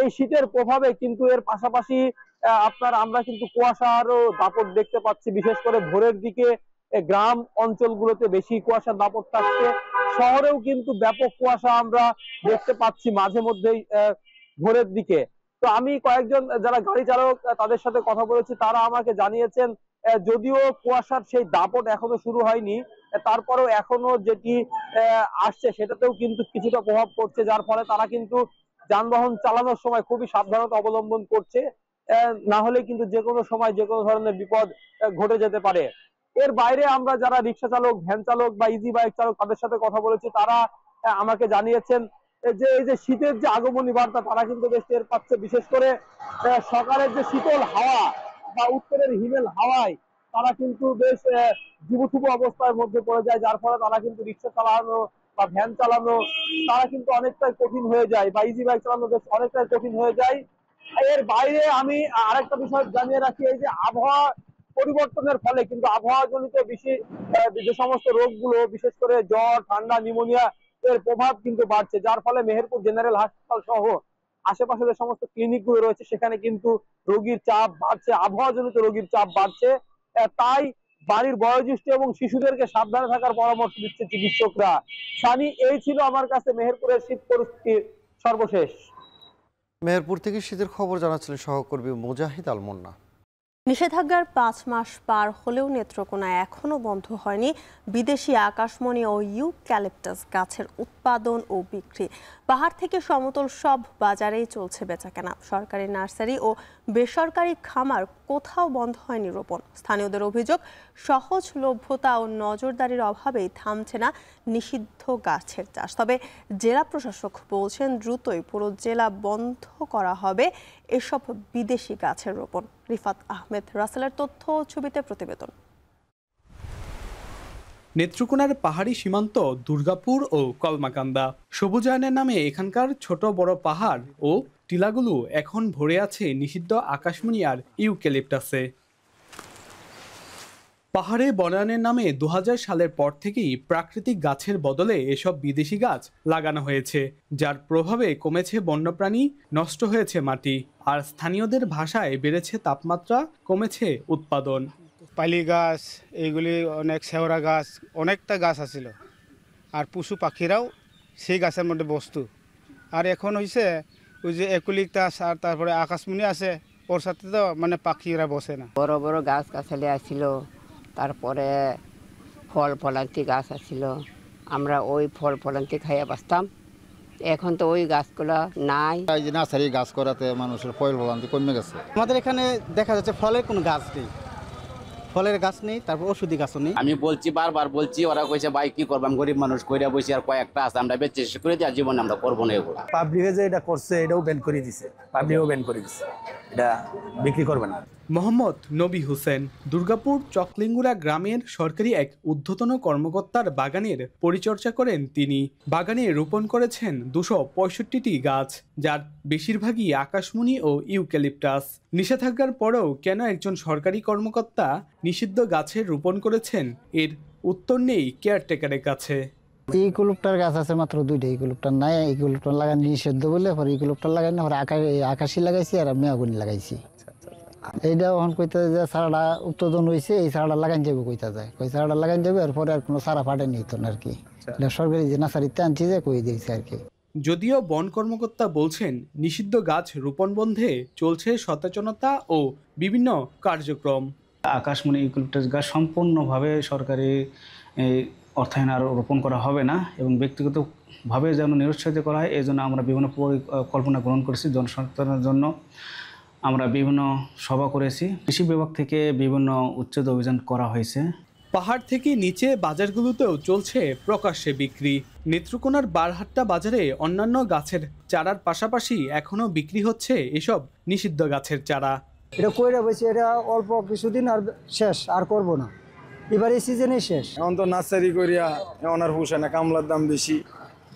এই শীতের প্রভাবে কিন্তু এর পাশাপাশি আমরা কিন্তু কুয়াশারও দাপট দেখতে পাচ্ছি, বিশেষ করে ভোরের দিকে গ্রাম অঞ্চলগুলোতে বেশি কুয়াশার দাপট থাকছে। শহরেও কিন্তু ব্যাপক কুয়াশা আমরা দেখতে পাচ্ছি মাঝে মধ্যেই ভোরের দিকে। তো আমি কয়েকজন যারা গাড়ি চালক তাদের সাথে কথা বলেছি, তারা আমাকে জানিয়েছেন যদিও কুয়াশার সেই দাপট এখনো শুরু হয়নি, তারপরেও এখনো যেটি আসছে সেটাতেও কিন্তু কিছুটা প্রভাব পড়ছে, যার ফলে তারা কিন্তু যানবাহন চালানোর সময় খুবই সাবধানতা অবলম্বন করছে, না হলে কিন্তু যে কোনো সময় যে কোনো ধরনের বিপদ ঘটে যেতে পারে। এর বাইরে আমরা যারা রিক্সা চালক, ভ্যান চালক বা ইজি বাইক চালক তাদের সাথে কথা বলেছি, তারা আমাকে জানিয়েছেন যে এই যে শীতের যে আগমনী বার্তা তারা কিন্তু বেশ টের পাচ্ছে। বিশেষ করে সকালের যে শীতল হাওয়া বা উত্তরের হিমেল হাওয়ায় তারা কিন্তু বেশ জীবুথুবু অবস্থার মধ্যে পড়ে যায়, যার ফলে তারা কিন্তু রিক্সা চালানো বা ভ্যান চালানো তারা কিন্তু অনেকটাই কঠিন হয়ে যায়, বা ইজি বাইক চালানো বেশ অনেকটাই কঠিন হয়ে যায়। এর বাইরে আমি আরেকটা বিষয় জানিয়ে রাখি, এই যে আবহাওয়া পরিবর্তনের ফলে কিন্তু আবহাওয়া জনিত যে সমস্ত রোগগুলো, বিশেষ করে জ্বর, ঠান্ডা, নিউমোনিয়া এর প্রভাব কিন্তু বাড়ছে, যার ফলে মেহেরপুর জেনারেল হাসপাতাল সহ আশেপাশে যে সমস্ত ক্লিনিক গুলো রয়েছে সেখানে কিন্তু রোগীর চাপ বাড়ছে, আবহাওয়া জনিত রোগীর চাপ বাড়ছে। তাই বাড়ির বয়োজ্যেষ্ঠ এবং শিশুদেরকে সাবধানে থাকার পরামর্শ দিচ্ছে চিকিৎসকরা। সানি, এই ছিল আমার কাছে মেহেরপুরের শীত পরিস্থিতির সর্বশেষ। মেহেরপুর থেকে শীতের খবর জানাচ্ছিলেন সহকর্মী মুজাহিদ আল মুন্না। নিষেধাজ্ঞার 5 মাস পার হলেও নেত্রকোনায় এখনও বন্ধ হয়নি বিদেশি আকাশমণি ও ইউক্যালিপটাস গাছের উৎপাদন ও বিক্রি। পাহাড় থেকে সমতল সব বাজারেই চলছে বেচাকেনা। সরকারি নার্সারি ও বেসরকারি খামার কোথাও বন্ধ হয়নি রোপণ। স্থানীয়দের অভিযোগ, সহজলভ্যতা ও নজরদারির অভাবেই থামছে না নিষিদ্ধ গাছের চাষ। তবে জেলা প্রশাসক বলছেন দ্রুতই পুরো জেলা বন্ধ করা হবে এসব বিদেশি গাছের রোপণ। রিফাত আহমেদ রাসেলের তথ্য, ছবিতে প্রতিবেদন। নেত্রকোনার পাহাড়ি সীমান্ত দুর্গাপুর ও কলমাকান্দা। সবুজায়নের নামে এখানকার ছোট বড় পাহাড় ও টিলাগুলো এখন ভরে আছে নিষিদ্ধ আকাশমণি আর ইউক্যালিপটাসে। পাহাড়ে বনায়নের নামে 2000 সালের পর থেকেই প্রাকৃতিক গাছের বদলে এসব বিদেশি গাছ লাগানো হয়েছে, যার প্রভাবে কমেছে বন্যপ্রাণী, নষ্ট হয়েছে মাটি, আর স্থানীয়দের ভাষায় বেড়েছে তাপমাত্রা, কমেছে উৎপাদন। পালি গাছ, এইগুলি অনেক শেওড়া গাছ, অনেকটা গাছ আছিল, আর পশু পাখিরাও সেই গাছের মধ্যে বস্তু। আর এখন হয়েছে ওই যে ইউক্যালিপটাস আর তারপরে আকাশমণি আছে, ওর সাথে তো মানে পাখিরা বসে না। বড় বড় গাছ গাছালি আসছিল, তারপরে ফল ফলান্তি গাছ আসছিল, আমরা ওই ফল ফলান্তি খাইয়া বাঁচতাম। এখন তো ওই গাছগুলো নাই। এই যে নার্সারি গাছ করাতে মানুষের ফল ফলান্তি কমে গেছে। আমাদের এখানে দেখা যাচ্ছে ফলের কোনো গাছ নেই, ফলের গাছ নেই, তারপর ওষুধি গাছও নেই। আমি বলছি, বারবার বলছি, ওরা কইছে ভাই কি করবাম, গরিব মানুষ কইরা বসে আর কয়েকটা আছে, আমরা বেঁচে শেষ করে দিই, আর জীবনে আমরা করবো না এগুলো। পাবলিকে যে এটা করছে এটাও ব্যান করে দিছে, পাবলিকও ব্যান করে দিছে, এটা বিক্রি করবে না। মোহাম্মদ নবী হোসেন দুর্গাপুর চকলিঙ্গুরা গ্রামের সরকারি এক ঊর্ধ্বতন কর্মকর্তার বাগানের পরিচর্যা করেন তিনি। বাগানে রোপণ করেছেন 265টি গাছ, যার বেশিরভাগই আকাশমণি ও ইউক্যালিপটাস। নিষেধাজ্ঞার পরেও কেন একজন সরকারি কর্মকর্তা নিষিদ্ধ গাছের রোপণ করেছেন, এর উত্তর নেই কেয়ারটেকারের কাছে। ইউক্যালিপটার গাছ আছে মাত্র 2টা, ইউক্যালিপটার নাই, ইউক্যালিপটার লাগানো নিষিদ্ধ বলে পরে ইউক্যালিপটার লাগাই না, পরে আকাশি লাগাইছি আর মেয়াগুনি লাগাইছি। এইটা এখন কইতে যে সারাটা উৎপাদন হয়েছে, এই সারাটা লাগান যাবে কইতা যায়, কই সারাটা লাগান যাবে, এরপরে আর কোনো সারা ফাটে নিত না আর কি। এটা সরকারি যে নার্সারিতে আনছি যে কই দিয়েছে আর কি। যদিও বন কর্মকর্তা বলছেন নিষিদ্ধ গাছ রোপণ বন্ধে চলছে সচেতনতা ও বিভিন্ন কার্যক্রম। আকাশমণি ইউক্যালিপটাস গাছ সম্পূর্ণভাবে সরকারি অর্থায়ন আর রোপণ করা হবে না, এবং ব্যক্তিগতভাবে যেন নিরুৎসাহিত করা হয়, এই জন্য আমরা বিভিন্ন পরিকল্পনা গ্রহণ করেছি। জনসচেতনের জন্য আমরা বিভিন্ন সভা করেছি। কৃষি বিভাগ থেকে বিভিন্ন উচ্ছেদ অভিযান করা হয়েছে। পাহাড় থেকে নিচে বাজারগুলোতেও চলছে প্রকাশ্যে বিক্রি। নেত্রকোনার বারহাট্টা বাজারে অন্যান্য গাছের চারার পাশাপাশি এখনও বিক্রি হচ্ছে এসব নিষিদ্ধ গাছের চারা। এটা কইরা বসে, এটা অল্প কিছুদিন আর শেষ, আর করব না, এবার এই সিজনে শেষ। এখন তো নার্সারি করিয়া এখন আর পুষে না, কামলার দাম বেশি,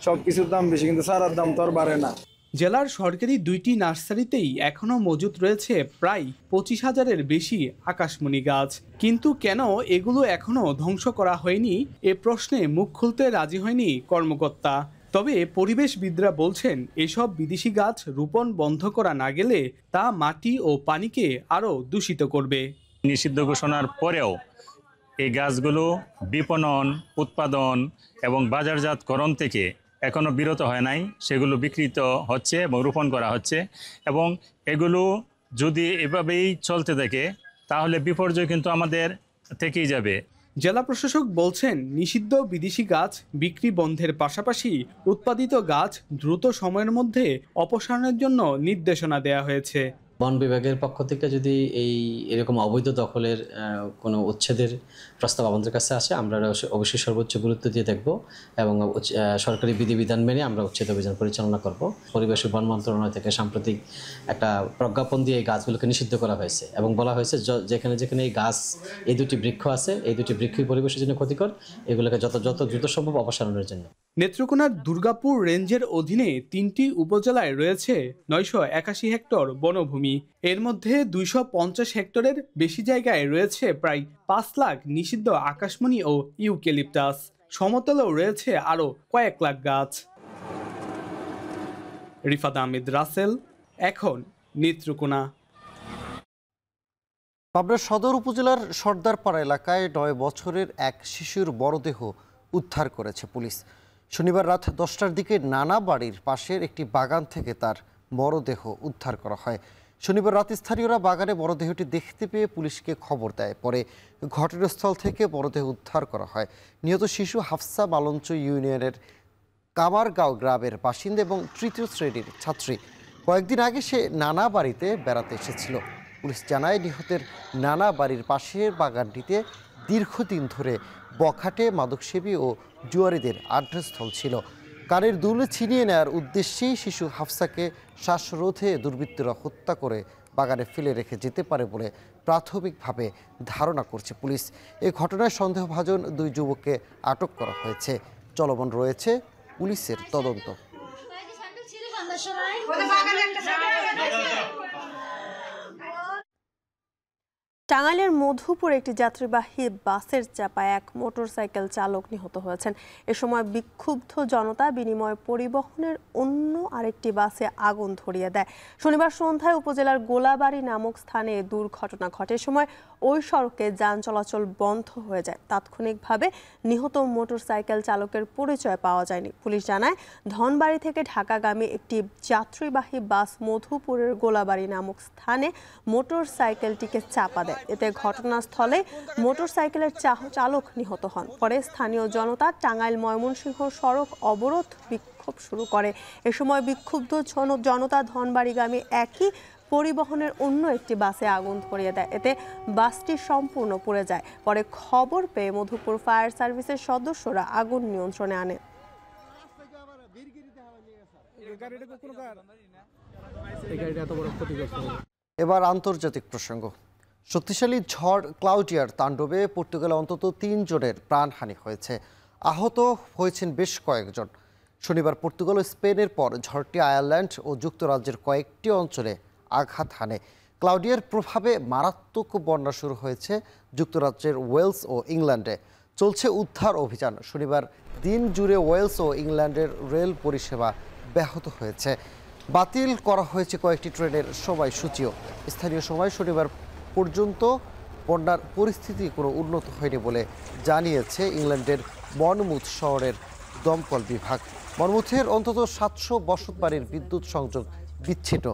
সব কিছুর দাম বেশি, কিন্তু সারার দাম তো আর বাড়ে না। জেলার সরকারি 2টি নার্সারিতেই এখনও মজুত রয়েছে প্রায় 25,000-এর বেশি আকাশমণি গাছ। কিন্তু কেন এগুলো এখনও ধ্বংস করা হয়নি, এ প্রশ্নে মুখ খুলতে রাজি হয়নি কর্মকর্তা। তবে পরিবেশবিদরা বলছেন, এসব বিদেশি গাছ রোপণ বন্ধ করা না গেলে তা মাটি ও পানিকে আরও দূষিত করবে। নিষিদ্ধ ঘোষণার পরেও এই গাছগুলো বিপণন, উৎপাদন এবং বাজারজাতকরণ থেকে এখনও বিরত হয় নাই, সেগুলো বিকৃত হচ্ছে এবং রোপণ করা হচ্ছে। এবং এগুলো যদি এভাবেই চলতে থাকে তাহলে বিপর্যয় কিন্তু আমাদের থেকেই যাবে। জেলা প্রশাসক বলছেন, নিষিদ্ধ বিদেশি গাছ বিক্রি বন্ধের পাশাপাশি উৎপাদিত গাছ দ্রুত সময়ের মধ্যে অপসারণের জন্য নির্দেশনা দেওয়া হয়েছে। বন বিভাগের পক্ষ থেকে যদি এরকম অবৈধ দখলের কোনো উচ্ছেদের প্রস্তাব আমাদের কাছে আসে, আমরা অবশ্যই সর্বোচ্চ গুরুত্ব দিয়ে দেখব এবং সরকারি বিধিবিধান মেনে আমরা উচ্ছেদ অভিযান পরিচালনা করব। পরিবেশ ও বন মন্ত্রণালয় থেকে সাম্প্রতিক একটা প্রজ্ঞাপন দিয়ে এই গাছগুলোকে নিষিদ্ধ করা হয়েছে এবং বলা হয়েছে যেখানে যেখানে এই গাছ, এই 2টি বৃক্ষ আছে, এই 2টি বৃক্ষই পরিবেশের জন্য ক্ষতিকর, এগুলোকে যত দ্রুত সম্ভব অপসারণের জন্য। নেত্রকোনার দুর্গাপুর রেঞ্জের অধীনে 3টি উপজেলায় রয়েছে 981 হেক্টর বনভূমি। এর মধ্যে 250 হেক্টরের বেশি জায়গায় রয়েছে প্রায় 5 লাখ নিষিদ্ধ আকাশমণি ও ইউক্যালিপটাস। সমতলেও রয়েছে আরও কয়েক লাখ গাছ। রিফাত আহমেদ রাসেল, এখন নেত্রকোনা। পাবনা সদর উপজেলার সর্দারপাড়া এলাকায় 9 বছরের এক শিশুর মরদেহ উদ্ধার করেছে পুলিশ। শনিবার রাত 10টার দিকে নানা বাড়ির পাশের একটি বাগান থেকে তার মরদেহ উদ্ধার করা হয়। শনিবার রাতে স্থানীয়রা বাগানে মরদেহটি দেখতে পেয়ে পুলিশকে খবর দেয়। পরে ঘটনাস্থল থেকে মরদেহ উদ্ধার করা হয়। নিহত শিশু হাফসা মালঞ্চ ইউনিয়নের কামারগাঁও গ্রামের বাসিন্দা এবং 3য় শ্রেণীর ছাত্রী। কয়েকদিন আগে সে নানা বাড়িতে বেড়াতে এসেছিল। পুলিশ জানায়, নিহতের নানা বাড়ির পাশের বাগানটিতে দীর্ঘদিন ধরে বখাটে, মাদকসেবী ও জুয়ারিদের আড্ডাস্থল ছিল। কানের দুল ছিনিয়ে নেওয়ার উদ্দেশ্যেই শিশু হাফসাকে শ্বাসরোধে দুর্বৃত্তরা হত্যা করে বাগানে ফেলে রেখে যেতে পারে বলে প্রাথমিকভাবে ধারণা করছে পুলিশ। এই ঘটনায় সন্দেহভাজন 2 যুবককে আটক করা হয়েছে। চলমান রয়েছে পুলিশের তদন্ত। টাঙ্গাইলের মধুপুর একটি যাত্রীবাহী বাসের চাপায় এক মোটরসাইকেল চালক নিহত হয়েছেন। এ সময় বিক্ষুব্ধ জনতা বিনিময় পরিবহনের অন্য আরেকটি বাসে আগুন ধরিয়ে দেয়। শনিবার সন্ধ্যায় উপজেলার গোলাবাড়ি নামক স্থানে দুর্ঘটনা ঘটে। সময় ওই সড়কে যান চলাচল বন্ধ হয়ে যায়। তাৎক্ষণিকভাবে নিহত মোটরসাইকেল চালকের পরিচয় পাওয়া যায়নি। পুলিশ জানায়, ধনবাড়ি থেকে ঢাকাগামী একটি যাত্রীবাহী বাস মধুপুরের গোলাবাড়ি নামক স্থানে মোটরসাইকেলটিকে চাপা দেয়। এতে ঘটনাস্থলে মোটরসাইকেলের চালক নিহত হন। পরে স্থানীয় জনতা টাঙ্গাইল ময়মনসিংহ সড়ক অবরোধ বিক্ষোভ শুরু করে। এ সময় বিক্ষুব্ধ জনতা ধনবাড়িগামী একই পরিবহনের অন্য একটি বাসে আগুন ধরিয়ে দেয়। এতে বাসটি সম্পূর্ণ পুড়ে যায়। পরে খবর পেয়ে মধুপুর ফায়ার সার্ভিসের সদস্যরা আগুন নিয়ন্ত্রণে আনে। এবার আন্তর্জাতিক প্রসঙ্গ। শক্তিশালী ঝড় ক্লাউডিয়ার তাণ্ডবে পর্তুগালে অন্তত 3 জনের প্রাণহানি হয়েছে। আহত হয়েছেন বেশ কয়েকজন। শনিবার পর্তুগাল ও স্পেনের পর ঝড়টি আয়ারল্যান্ড ও যুক্তরাজ্যের কয়েকটি অঞ্চলে আঘাত হানে। ক্লাউডিয়ার প্রভাবে মারাত্মক বন্যা শুরু হয়েছে যুক্তরাজ্যের ওয়েলস ও ইংল্যান্ডে। চলছে উদ্ধার অভিযান। শনিবার দিন জুড়ে ওয়েলস ও ইংল্যান্ডের রেল পরিষেবা ব্যাহত হয়েছে। বাতিল করা হয়েছে কয়েকটি ট্রেনের সময়সূচিও। স্থানীয় সময় শনিবার পর্যন্ত বন্যার পরিস্থিতি কোনো উন্নত হয়নি বলে জানিয়েছে ইংল্যান্ডের বনমুথ শহরের দমকল বিভাগ। বনমুথের অন্তত 700 বসতবাড়ির বিদ্যুৎ সংযোগ বিচ্ছিন্ন।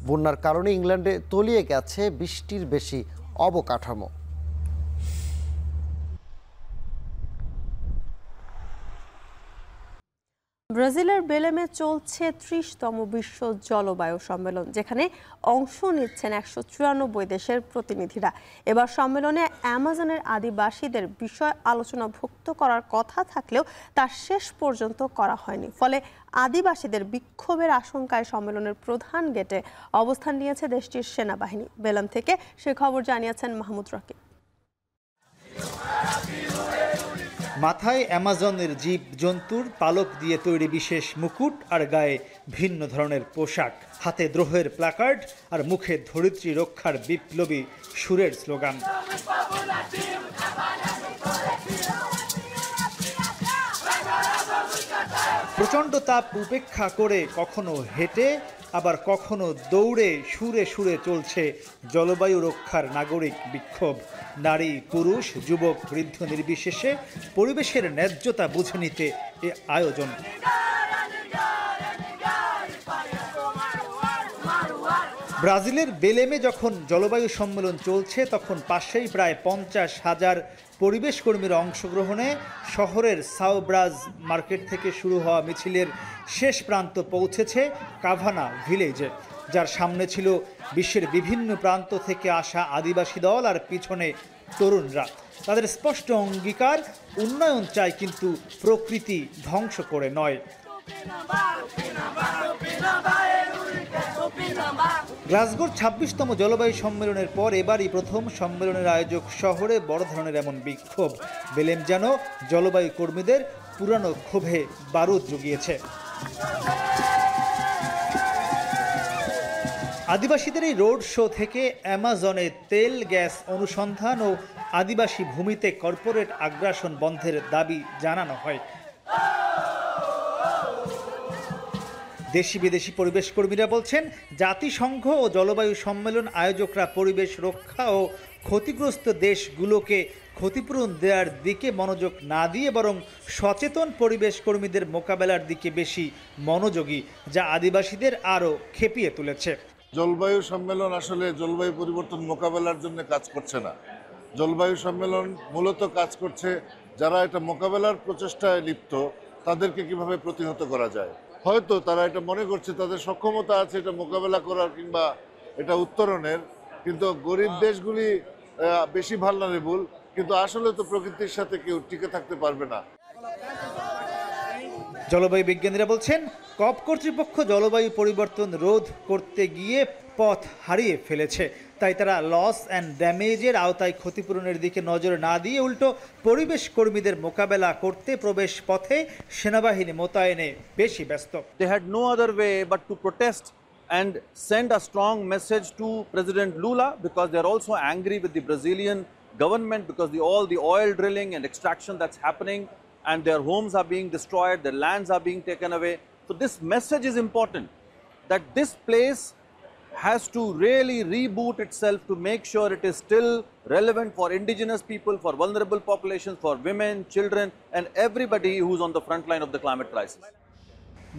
বন্যার কারণে ইংল্যান্ডে তলিয়ে গেছে 20টির বেশি অবকাঠামো। ব্রাজিলের বেলেমে চলছে 30তম বিশ্ব জলবায়ু সম্মেলন, যেখানে অংশ নিচ্ছেন 194 দেশের প্রতিনিধিরা। এবার সম্মেলনে অ্যামাজনের আদিবাসীদের বিষয় আলোচনাভুক্ত করার কথা থাকলেও তা শেষ পর্যন্ত করা হয়নি। ফলে আদিবাসীদের বিক্ষোভের আশঙ্কায় সম্মেলনের প্রধান গেটে অবস্থান নিয়েছে দেশটির সেনাবাহিনী। বেলেম থেকে সে খবর জানিয়েছেন মাহমুদ রকিব। মাথায় অ্যামাজনের জীব জন্তুর পালক দিয়ে তৈরি বিশেষ মুকুট আর গায়ে ভিন্ন ধরনের পোশাক, হাতে দ্রোহের প্ল্যাকার্ড আর মুখে ধরিত্রী রক্ষার বিপ্লবী সুরের স্লোগান। প্রচণ্ড তাপ উপেক্ষা করে কখনো হেঁটে আবার কখনো দৌড়ে সুরে সুরে চলছে জলবায়ু রক্ষার নাগরিক বিক্ষোভ। নারী, পুরুষ, যুবক, বৃদ্ধ নির্বিশেষে পরিবেশের ন্যায্যতা বুঝে নিতে এ আয়োজন। ব্রাজিলের বেলেমে যখন জলবায়ু সম্মেলন চলছে, তখন পাশেই প্রায় 50,000 পরিবেশ কর্মীর অংশগ্রহণে শহরের সাও ব্রাজ মার্কেট থেকে শুরু হওয়া মিছিলের শেষ প্রান্ত পৌঁছেছে কাভানা ভিলেজে, যার সামনে ছিল বিশ্বের বিভিন্ন প্রান্ত থেকে আসা আদিবাসী দল আর পিছনে তরুণরা। তাদের স্পষ্ট অঙ্গীকার, উন্নয়ন চাই কিন্তু প্রকৃতি ধ্বংস করে নয়। গ্লাসগোর 26তম জলবায়ু সম্মেলনের পর এবারই প্রথম সম্মেলনের আয়োজক শহরে বড় ধরনের এমন বিক্ষোভ। বেলেম যেন জলবায়ু কর্মীদের পুরানো ক্ষোভে বারুদ জুগিয়েছে। আদিবাসীদের এই রোড শো থেকে অ্যামাজনে তেল গ্যাস অনুসন্ধান ও আদিবাসী ভূমিতে কর্পোরেট আগ্রাসন বন্ধের দাবি জানানো হয়। দেশি বিদেশি পরিবেশ কর্মীরা বলছেন, জাতিসংঘ ও জলবায়ু সম্মেলন আয়োজকরা পরিবেশ রক্ষা ও ক্ষতিগ্রস্ত দেশগুলোকে ক্ষতিপূরণ দেওয়ার দিকে মনোযোগ না দিয়ে বরং সচেতন পরিবেশ কর্মীদের মোকাবেলার দিকে বেশি মনোযোগী, যা আদিবাসীদের আরও খেপিয়ে তুলেছে। জলবায়ু সম্মেলন আসলে জলবায়ু পরিবর্তন মোকাবেলার জন্য কাজ করছে না। জলবায়ু সম্মেলন মূলত কাজ করছে যারা এটা মোকাবেলার প্রচেষ্টায় লিপ্ত তাদেরকে কিভাবে প্রতিহত করা যায়। হয়তো তারা এটা মনে করছে তাদের সক্ষমতা আছে এটা মোকাবেলা করার কিংবা এটা উত্তরণের, কিন্তু গরিব দেশগুলি বেশি ভালনারেবল, কিন্তু আসলে তো প্রকৃতির সাথে কেউ টিকে থাকতে পারবে না। জলবায়ু বিজ্ঞানীরা বলছেন, কপ কর্তৃপক্ষ জলবায়ু পরিবর্তন রোধ করতে গিয়ে পথ হারিয়ে ফেলেছে। তাই তারা লস অ্যান্ড ড্যামেজের আওতায় ক্ষতিপূরণের দিকে নজর না দিয়ে উল্টো পরিবেশ কর্মীদের মোকাবেলা করতে প্রবেশ পথে সেনাবাহিনী মোতায়েনে বেশি ব্যস্ত। They had no other way but to protest and send a strong message to President Lula, because they are also angry with the Brazilian government because all the oil drilling and extraction that's happening, and their homes are being destroyed, their lands are being taken away. So this message is important, that this place has to really reboot itself to make sure it is still relevant for indigenous people, for vulnerable populations, for women, children, and everybody who's on the front line of the climate crisis.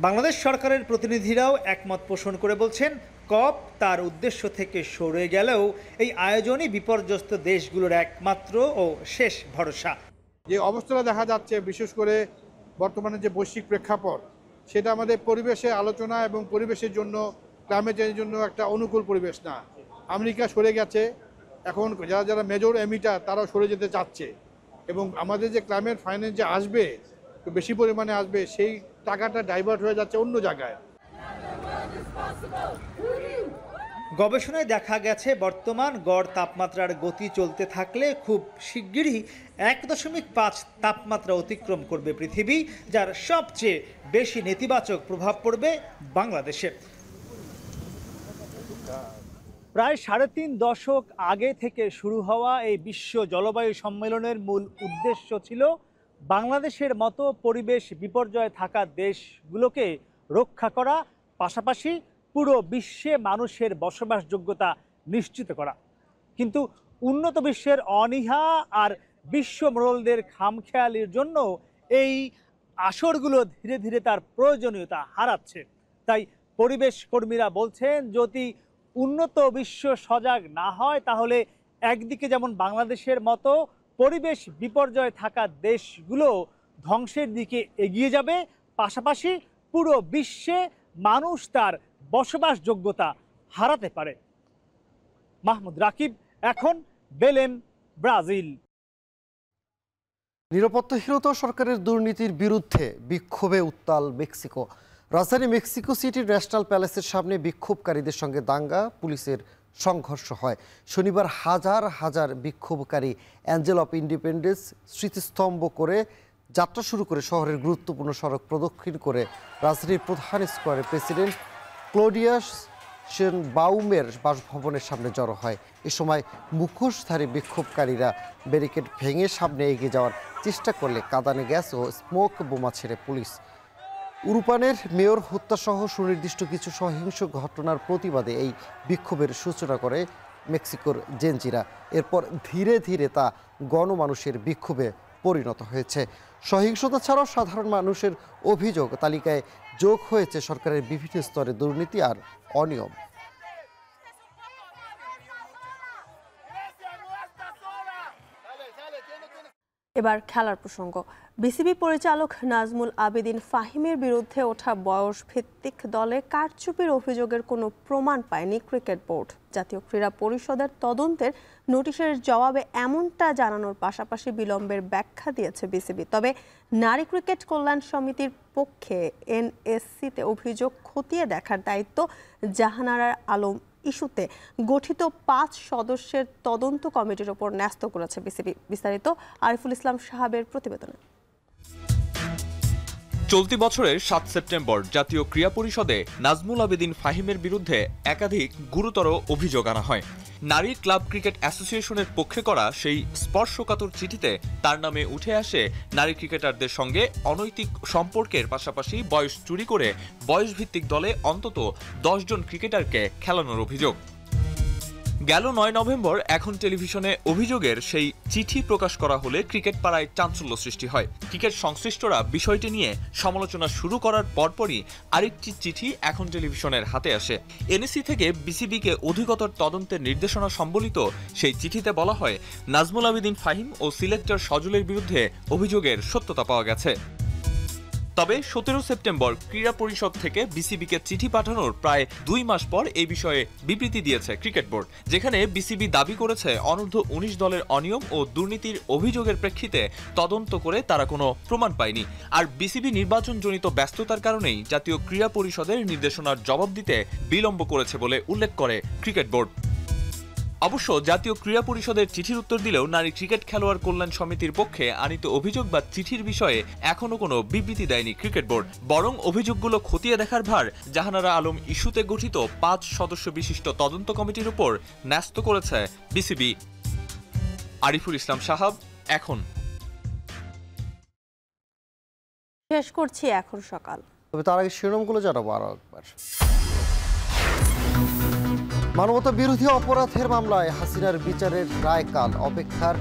Bangladesh সরকারের প্রতিনিধিরাও একমত পোষণ করে বলছেন, কপ তার উদ্দেশ্য থেকে সরে গেলেও এই আয়োজনই বিপর্যস্ত দেশগুলোর একমাত্র ও শেষ ভরসা। যে অবস্থাটা দেখা যাচ্ছে, বিশেষ করে বর্তমানে যে বৈশ্বিক প্রেক্ষাপট, সেটা আমাদের পরিবেশে আলোচনা এবং পরিবেশের জন্য, ক্লাইমেট চেঞ্জের জন্য একটা অনুকূল পরিবেশ না। আমেরিকা সরে গেছে, এখন যারা যারা মেজর এমিটার তারাও সরে যেতে চাচ্ছে, এবং আমাদের যে ক্লাইমেট ফাইন্যান্স যে আসবে, বেশি পরিমাণে আসবে, সেই টাকাটা ডাইভার্ট হয়ে যাচ্ছে অন্য জায়গায়। গবেষণায় দেখা গেছে, বর্তমান গড় তাপমাত্রার গতি চলতে থাকলে খুব শিগগিরই 1.5 তাপমাত্রা অতিক্রম করবে পৃথিবী, যার সবচেয়ে বেশি নেতিবাচক প্রভাব পড়বে বাংলাদেশে। প্রায় 3.5 দশক আগে থেকে শুরু হওয়া এই বিশ্ব জলবায়ু সম্মেলনের মূল উদ্দেশ্য ছিল বাংলাদেশের মতো পরিবেশ বিপর্যয়ে থাকা দেশগুলোকে রক্ষা করা, পাশাপাশি পুরো বিশ্বে মানুষের বসবাসযোগ্যতা নিশ্চিত করা। কিন্তু উন্নত বিশ্বের অনীহা আর বিশ্ব মোড়লদের খামখেয়ালির জন্য এই আসরগুলো ধীরে ধীরে তার প্রয়োজনীয়তা হারাচ্ছে। তাই পরিবেশ কর্মীরা বলছেন, যদি উন্নত বিশ্ব সজাগ না হয় তাহলে একদিকে যেমন বাংলাদেশের মতো পরিবেশ বিপর্যয়ে থাকা দেশগুলো ধ্বংসের দিকে এগিয়ে যাবে, পাশাপাশি পুরো বিশ্বে মানুষ তার বসবাসযোগ্যতা হারাতে পারে। মাহমুদ রাকিব, এখন বেলেম, ব্রাজিল। নিরাপত্তাহীনতা সরকারের দুর্নীতির বিরুদ্ধে বিক্ষোভে উত্তাল মেক্সিকো। রাজধানী মেক্সিকো সিটির ন্যাশনাল প্যালেসের সামনে বিক্ষোভকারীদের সঙ্গে দাঙ্গা, পুলিশের সংঘর্ষ হয়। শনিবার হাজার হাজার বিক্ষোভকারী অ্যাঞ্জেল অফ ইন্ডিপেন্ডেন্স স্মৃতিস্তম্ভ করে যাত্রা শুরু করে শহরের গুরুত্বপূর্ণ সড়ক প্রদক্ষিণ করে রাজধানীর প্রধান স্কোয়ারে প্রেসিডেন্ট ক্লোডিয়া শেনবাউমের বাসভবনের সামনে জড়ো হয়। এ সময় মুখোশধারী বিক্ষোভকারীরা ব্যারিকেড ভেঙে সামনে এগিয়ে যাওয়ার চেষ্টা করলে কাঁদানে গ্যাস ও স্মোক বোমা ছেড়ে পুলিশ। উরুপানের মেয়র হত্যাসহ সুনির্দিষ্ট কিছু সহিংস ঘটনার প্রতিবাদে এই বিক্ষোভের সূচনা করে মেক্সিকোর জেনজিরা। এরপর ধীরে ধীরে তা গণমানুষের বিক্ষোভে পরিণত হয়েছে। সহিংসতা ছাড়াও সাধারণ মানুষের অভিযোগ তালিকায় যোগ হয়েছে সরকারের বিভিন্ন স্তরে দুর্নীতি আর অনিয়ম। এবার খেলার প্রসঙ্গ। বিসিবি পরিচালক নাজমুল আবেদিন ফাহিমের বিরুদ্ধে ওঠা বয়স ভিত্তিক দলে কারচুপির অভিযোগের কোনো প্রমাণ পায়নি ক্রিকেট বোর্ড। জাতীয় ক্রীড়া পরিষদের তদন্তের নোটিশের জবাবে এমনটা জানানোর পাশাপাশি বিলম্বের ব্যাখ্যা দিয়েছে বিসিবি। তবে নারী ক্রিকেট কল্যাণ সমিতির পক্ষে এনএসসিতে অভিযোগ খতিয়ে দেখার দায়িত্ব জাহানারা আলম ইস্যুতে গঠিত 5 সদস্যের তদন্ত কমিটির ওপর ন্যস্ত করেছে বিসিবি। বিস্তারিত আরিফুল ইসলাম সাহাবের প্রতিবেদনে। চলতি বছরের 7 সেপ্টেম্বর জাতীয় ক্রীড়া পরিষদে নাজমুল আবেদিন ফাহিমের বিরুদ্ধে একাধিক গুরুতর অভিযোগ আনা হয়। নারী ক্লাব ক্রিকেট অ্যাসোসিয়েশনের পক্ষে করা সেই স্পর্শকাতর চিঠিতে তার নামে উঠে আসে নারী ক্রিকেটারদের সঙ্গে অনৈতিক সম্পর্কের পাশাপাশি বয়স চুরি করে বয়সভিত্তিক দলে অন্তত 10 জন ক্রিকেটারকে খেলানোর অভিযোগ। গেল 9 নভেম্বর এখন টেলিভিশনে অভিযোগের সেই চিঠি প্রকাশ করা হলে ক্রিকেট পাড়ায় চাঞ্চল্য সৃষ্টি হয়। ক্রিকেট সংশ্লিষ্টরা বিষয়টি নিয়ে সমালোচনা শুরু করার পরপরই আরেকটি চিঠি এখন টেলিভিশনের হাতে আসে। এনএসসি থেকে বিসিবিকে অধিকতর তদন্তের নির্দেশনা সম্বলিত সেই চিঠিতে বলা হয়, নাজমুল আবেদিন ফাহিম ও সিলেক্টর সজলের বিরুদ্ধে অভিযোগের সত্যতা পাওয়া গেছে। তবে 17 সেপ্টেম্বর ক্রীড়া পরিষদ থেকে বিসিবিকে চিঠি পাঠানোর প্রায় 2 মাস পর এই বিষয়ে বিবৃতি দিয়েছে ক্রিকেট বোর্ড, যেখানে বিসিবি দাবি করেছে অনূর্ধ্ব 19 দলের অনিয়ম ও দুর্নীতির অভিযোগের প্রেক্ষিতে তদন্ত করে তারা কোনো প্রমাণ পায়নি। আর বিসিবি নির্বাচনজনিত ব্যস্ততার কারণেই জাতীয় ক্রীড়া পরিষদের নির্দেশনার জবাব দিতে বিলম্ব করেছে বলে উল্লেখ করে ক্রিকেট বোর্ড। অবশ্য জাতীয় ক্রীড়া পরিষদের চিঠির উত্তর দিলেও নারী ক্রিকেট খেলোয়াড় কল্যাণ সমিতির পক্ষে আনিত অভিযোগ বা চিঠির বিষয়ে এখনো কোনো বিবৃতি দেয়নি ক্রিকেট বোর্ড। বরং অভিযোগগুলো খতিয়ে দেখার ভার জাহানারা আলম ইস্যুতে গঠিত 5 সদস্য বিশিষ্ট তদন্ত কমিটির উপর ন্যস্ত করেছে বিসিবি। আরিফুল ইসলাম সাহাব, এখন। শেষ করছি এখন সকাল। তবে তার আগে শিরোনামগুলো জানাবো আরো একবার। মানবতা বিরোধী অপরাধের মামলায় হাসিনার বিচারের রায় কাল। অপেক্ষার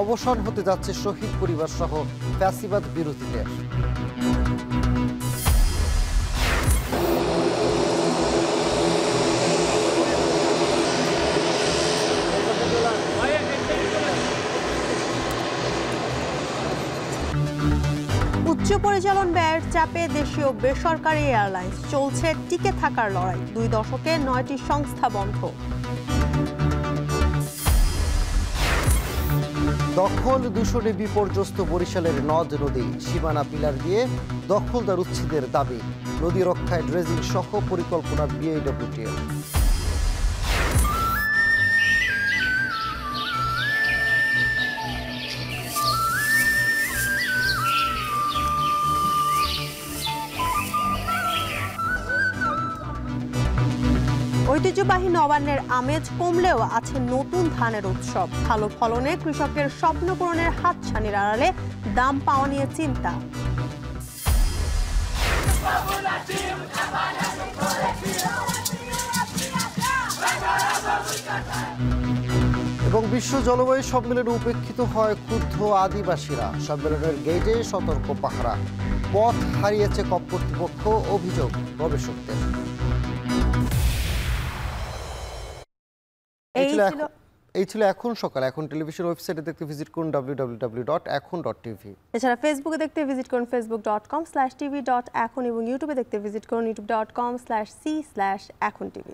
অবসান হতে যাচ্ছে শহীদ পরিবার সহ ফ্যাসিবাদ বিরোধীদের। উচ্চ পরিচালন ব্যয়ের চাপে দেশীয় বেসরকারি এয়ারলাইন্স চলছে টিকে থাকার লড়াই। 2 দশকে 9টি সংস্থা বন্ধ। দখল দূষণে বিপর্যস্ত বরিশালের নদ নদী। সীমানা পিলার দিয়ে দখলদার উচ্ছেদের দাবি। নদী রক্ষায় ড্রেজিং সহ পরিকল্পনা বিএডব্লিউটির। ঐতিহ্যবাহী নবান্নের আমেজ কমলেও আছে নতুন ধানের উৎসব। ভালো ফলনে কৃষকের স্বপ্ন পূরণের হাতছানির আড়ালে দাম পাওয়া নিয়ে চিন্তা। এবং বিশ্ব জলবায়ু সম্মেলনে উপেক্ষিত হয় ক্ষুব্ধ আদিবাসীরা। সম্মেলনের গেটে সতর্ক পাহারা। পথ হারিয়েছে কপ কর্তৃপক্ষ, অভিযোগ গবেষকদের। এই ছিল এখন সকাল। এখন টেলিভিশন ওয়েবসাইটে দেখতে ভিজিট করুন www.ekhon.tv। এছাড়া ফেসবুকে দেখতে ভিজিট করুন facebook.com/tv.ekhon এবং ইউটিউবে দেখতে ভিজিট করুন youtube.com/c/ekhon tv।